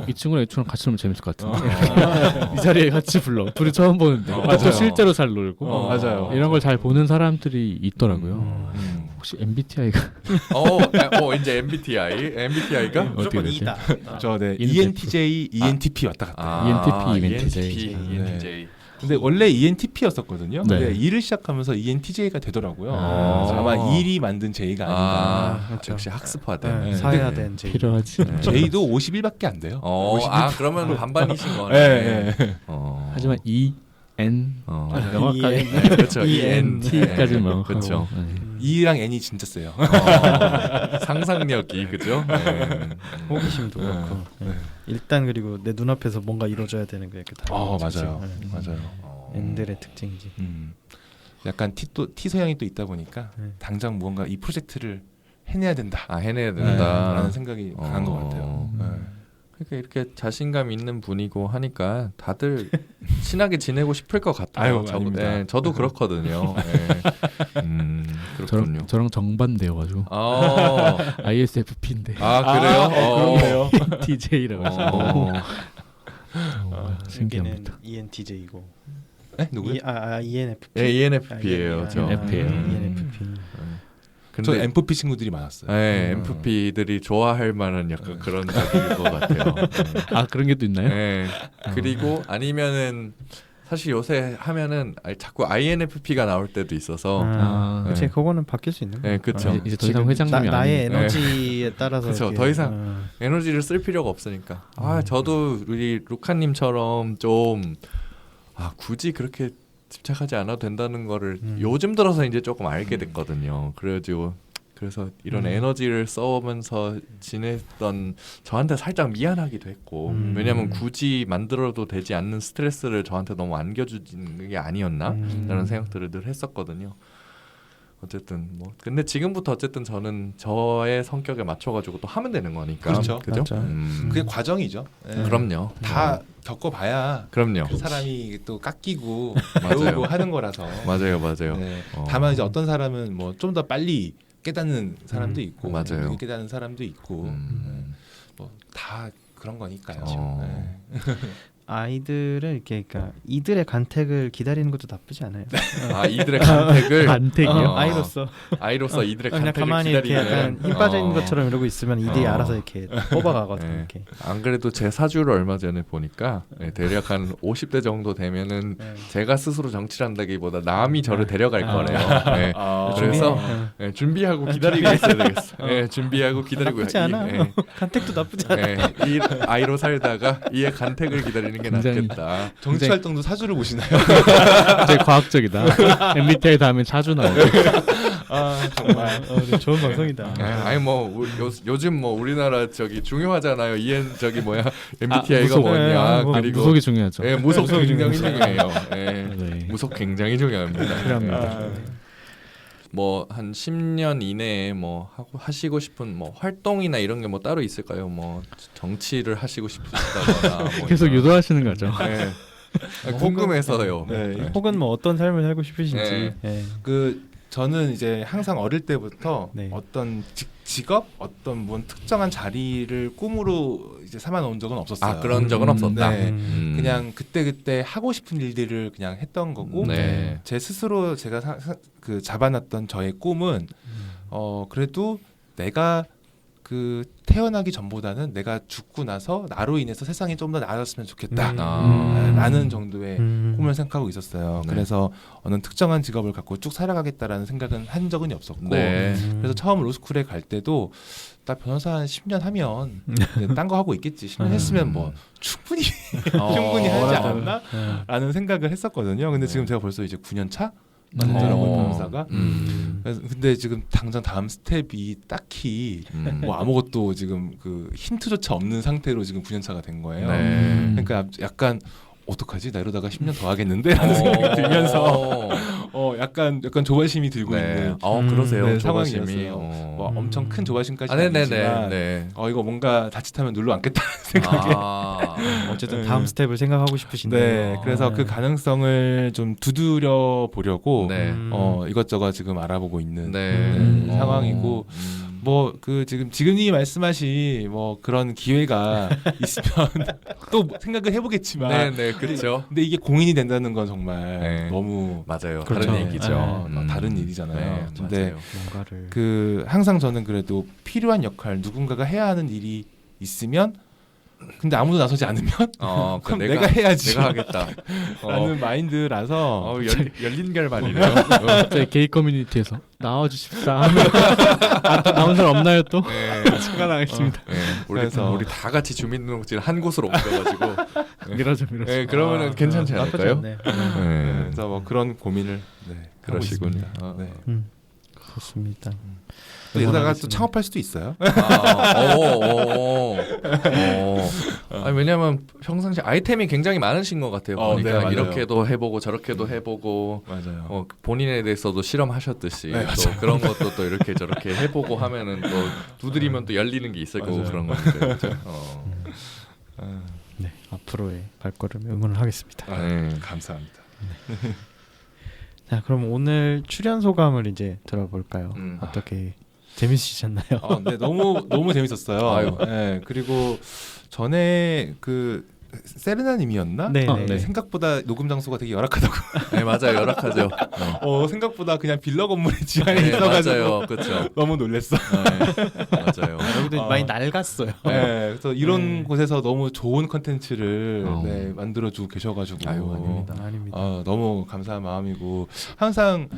이 친구랑 이 친구랑 같이 놀면 재밌을 것 같은데. 이 자리에 같이 불러. 둘이 처음 보는데. 또 실제로 잘 놀고. 맞아요. 이런 걸 잘 보는 사람들이 있더라고요. 혹시 MBTI가? 이제 MBTI가 무조건 E다. 네. ENTJ, ENTP 왔다 갔다. ENTP. 근데 원래 ENTP였었거든요. 근데 E를 시작하면서 ENTJ가 되더라고요. 아마 E이 만든 J가 아닌가. 그렇죠. 역시 학습화된 사야된 J. 필요하지. J도 51밖에 안 돼요. 그러면 반반이신 거네. 하지만 N 명확하게 그렇죠. ENT까지 명확하고. 그렇죠. E랑 N이 진짜 세요. 상상력이 그죠? 호기심도 그렇고. 일단 그리고 내 눈앞에서 뭔가 이루어져야 되는 게 이렇게 다. 맞아요. N들의 특징이지. 약간 T 소양이 또 있다 보니까 당장 무언가 이 프로젝트를 해내야 된다. 라는 생각이 강한 것 같아요. 그러니까 이렇게 자신감 있는 분이고 하니까 다들 친하게 지내고 싶을 것 같아요. 저도 그렇거든요. 그렇군요. 저랑 정반대여가지고 ISFP인데. 그래요? ENTJ라고 하시고. 신기합니다. ENTJ고. 누구요? ENFP. ENFP예요. 저. ENFP. 저 MFP 친구들이 많았어요. MFP들이 좋아할 만한 약간 그런 적일 것 같아요. 그런 게 또 있나요? 그리고 아니면은 사실 요새 하면은 자꾸 INFP가 나올 때도 있어서. 그렇지, 그거는 바뀔 수 있는 거예요. 그렇죠. 이제 더 이상 회장님이 나의 에너지에 따라서. 그렇죠. 더 이상 에너지를 쓸 필요가 없으니까. 저도 우리 루카님처럼 좀 굳이 그렇게 집착하지 않아도 된다는 거를 요즘 들어서 이제 조금 알게 됐거든요. 그래서 이런 에너지를 써오면서 지냈던 저한테 살짝 미안하기도 했고 왜냐하면 굳이 만들어도 되지 않는 스트레스를 저한테 너무 안겨주는 게 아니었나 라는 생각들을 늘 했었거든요. 어쨌든 근데 지금부터 어쨌든 저는 저의 성격에 맞춰가지고 또 하면 되는 거니까. 그렇죠. 그죠? 그게 과정이죠. 그럼요. 다 겪어봐야 그럼요. 그 사람이 또 깎이고 배우고 하는 거라서. 맞아요. 다만 이제 어떤 사람은 좀 더 빨리 깨닫는 사람도 있고, 맞아요. 깨닫는 사람도 있고, 다 그런 거니까요. 아이들은 이렇게 그러니까 이들의 간택을 기다리는 것도 나쁘지 않아요. 이들의 간택을 간택이요? 아이로서 이들의 그냥 간택을 가만히 이렇게 약간 힘 빠져 있는 것처럼 이러고 있으면 이들이 알아서 이렇게 뽑아가거든요. 이렇게. 안 그래도 제 사주를 얼마 전에 보니까 대략 한 50대 정도 되면은 제가 스스로 정치를 한다기보다 남이 저를 데려갈 거래요. 그래서 준비하고 기다리고 있어야 되겠어. 준비하고 기다리고. 나쁘지 않아. 간택도 나쁘지 않아. 이 아이로 살다가 이의 간택을 기다리는 게 낫겠다. 정치 활동도 사주를 보시나요? 되게 과학적이다. MBTI 다음에 사주 나오고. 정말 좋은 방송이다. 요즘 우리나라 중요하잖아요. MBTI가 뭐냐. 그리고 무속이 중요하죠. 무속 굉장히 중요해요. 무속 굉장히 중요합니다. 필요합니다. 한 10년 이내에 하시고 싶은 활동이나 이런 게 따로 있을까요? 정치를 하시고 싶으시다거나 계속 유도하시는 거죠. 궁금해서요. 혹은 어떤 삶을 살고 싶으신지. 저는 이제 항상 어릴 때부터 어떤 직업, 어떤 특정한 자리를 꿈으로 이제 삼아놓은 적은 없었어요. 그런 적은 없었다. 그냥 그때 하고 싶은 일들을 그냥 했던 거고, 제 스스로 제가 잡아놨던 저의 꿈은 그래도 내가 태어나기 전보다는 내가 죽고 나서 나로 인해서 세상이 좀 더 나아졌으면 좋겠다 라는 정도의 꿈을 생각하고 있었어요. 그래서 어느 특정한 직업을 갖고 쭉 살아가겠다라는 생각은 한 적은 없었고, 그래서 처음 로스쿨에 갈 때도 나 변호사 한 10년 하면 딴 거 하고 있겠지, 10년 했으면 충분히 하지 않았나? 라는 생각을 했었거든요. 근데 지금 제가 벌써 이제 9년 차? 되더라고요, 변호사가. 근데 지금 당장 다음 스텝이 딱히 아무것도 지금 힌트조차 없는 상태로 지금 9년차가 된 거예요. 그러니까 약간 어떡하지? 나 이러다가 10년 더 하겠는데? 라는 생각이 들면서 약간 조바심이 들고 있는 그러세요. 네, 조바심이 상황이었어요. 뭐 엄청 큰 조바심까지는 아니지만 이거 뭔가 자칫하면 눌러 앉겠다는 생각에 어쨌든 다음 스텝을 생각하고 싶으신데 네, 그래서 그 가능성을 좀 두드려 보려고 이것저것 지금 알아보고 있는 상황이고 뭐 그 지금님이 말씀하신 뭐 그런 기회가 있으면 또 생각을 해보겠지만 그렇죠. 근데 이게 공인이 된다는 건 정말 너무 맞아요. 그렇죠. 다른 얘기죠. 다른 일이잖아요. 근데 맞아요. 뭔가를 그 항상 저는 그래도 필요한 역할 누군가가 해야 하는 일이 있으면 근데 아무도 나서지 않으면 그럼 내가 해야지. 내가 하겠다. 라는 마인드라서 열린 결말이네요. 저희 게이 커뮤니티에서 나와주십사 하면 남은 사람 없나요 또? 추가 나가겠습니다. 그래서 우리 다 같이 주민등록지를 한 곳으로 옮겨가지고 밀어줘. 그러면은 괜찮지 않을까요? 그래서 뭐 그런 고민을 그러시군요. 좋습니다. 이러다가 또 창업할 수도 있어요. 아니, 왜냐하면 평상시 아이템이 굉장히 많으신 것 같아요. 보니까 이렇게도 해보고 저렇게도 해보고 맞아요. 본인에 대해서도 실험하셨듯이 또 그런 것도 또 이렇게 저렇게 해보고 하면은 또 두드리면 또 열리는 게 있을 거고 그런 거니까. 그렇죠? 네, 앞으로의 발걸음 응원을 하겠습니다. 감사합니다. 자, 그럼 오늘 출연 소감을 이제 들어볼까요? 어떻게 재밌으셨나요? 네, 너무 재밌었어요. 네, 그리고 전에 그 세레나님이었나? 네. 생각보다 녹음 장소가 되게 열악하다고. 네, 맞아요, 열악하죠. 생각보다 그냥 빌라 건물에 지하에 있어가지고 맞아요, 그렇죠. 너무 놀랬어. 맞아요. 여기도 많이 낡았어요. 그래서 이런 곳에서 너무 좋은 컨텐츠를 만들어주고 계셔가지고 아닙니다. 너무 감사한 마음이고 항상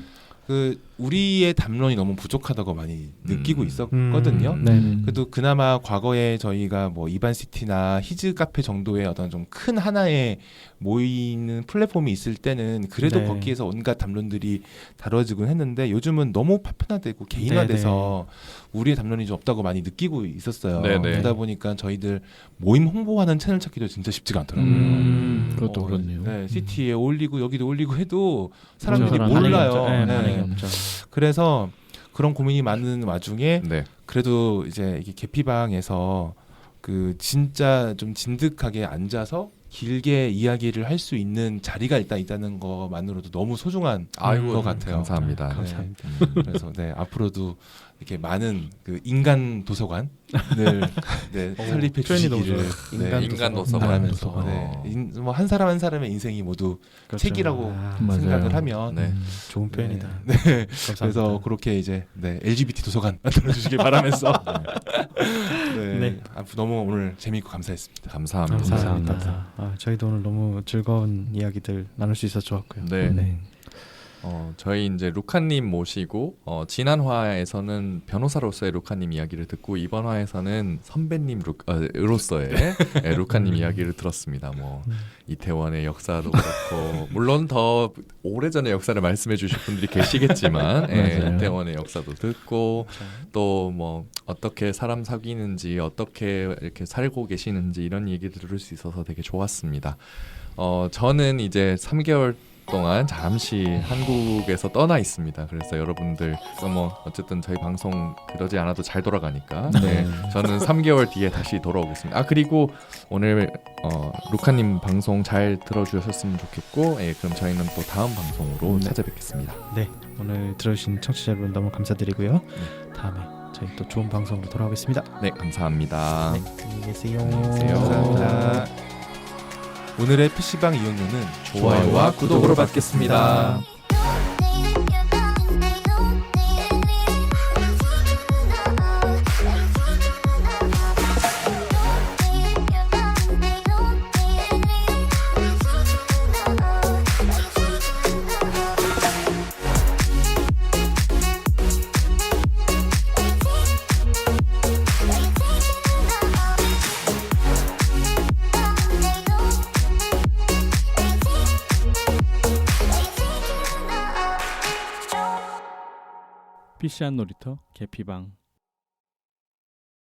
그 우리의 담론이 너무 부족하다고 많이 느끼고 있었거든요. 그래도 그나마 과거에 저희가 뭐 이반시티나 히즈 카페 정도의 어떤 좀 큰 하나의 모이는 플랫폼이 있을 때는 그래도 거기에서 온갖 담론들이 다뤄지곤 했는데 요즘은 너무 파편화되고 개인화돼서 우리의 담론이 좀 없다고 많이 느끼고 있었어요. 그러다 보니까 저희들 모임 홍보하는 채널 찾기도 진짜 쉽지가 않더라고요. 그것도 그렇네요. 시티에 올리고 여기도 올리고 해도 사람들이 몰라요. 그래서 그런 고민이 많은 와중에 그래도 이제 이게 계피방에서 그 진짜 좀 진득하게 앉아서 길게 이야기를 할 수 있는 자리가 일단 있다는 것만으로도 너무 소중한 것 같아요. 감사합니다. 감사합니다. 그래서 앞으로도 이렇게 많은 그 인간 도서관을 설립해 주시기를 인간 도서관 바라면서 뭐 한 사람 한 사람의 인생이 모두 책이라고 생각을 하면 좋은 표현이다. 그래서 그렇게 이제 LGBT 도서관 만들어 주시길 바라면서 너무 오늘 재미있고 감사했습니다. 감사합니다. 저희도 오늘 너무 즐거운 이야기들 나눌 수 있어서 좋았고요. 저희 이제 루카님 모시고 지난 화에서는 변호사로서의 루카님 이야기를 듣고 이번 화에서는 선배님 으로서의 루카님 이야기를 들었습니다. 뭐 이태원의 역사도 그렇고 물론 더 오래전의 역사를 말씀해 주실 분들이 계시겠지만 이태원의 역사도 듣고 또 뭐 어떻게 사람 사귀는지 어떻게 이렇게 살고 계시는지 이런 얘기 들을 수 있어서 되게 좋았습니다. 저는 이제 3개월 동안 잠시 한국에서 떠나 있습니다. 그래서 여러분들 뭐 어쨌든 저희 방송 그러지 않아도 잘 돌아가니까 저는 3개월 뒤에 다시 돌아오겠습니다. 그리고 오늘 루카님 방송 잘 들어주셨으면 좋겠고 그럼 저희는 또 다음 방송으로 찾아뵙겠습니다. 오늘 들어주신 청취자 여러분 너무 감사드리고요. 다음에 저희 또 좋은 방송으로 돌아오겠습니다. 감사합니다. 안녕히 계세요. 감사합니다. 오늘의 PC방 이용료는 좋아요와 구독으로 받겠습니다. PC한 놀이터 계피방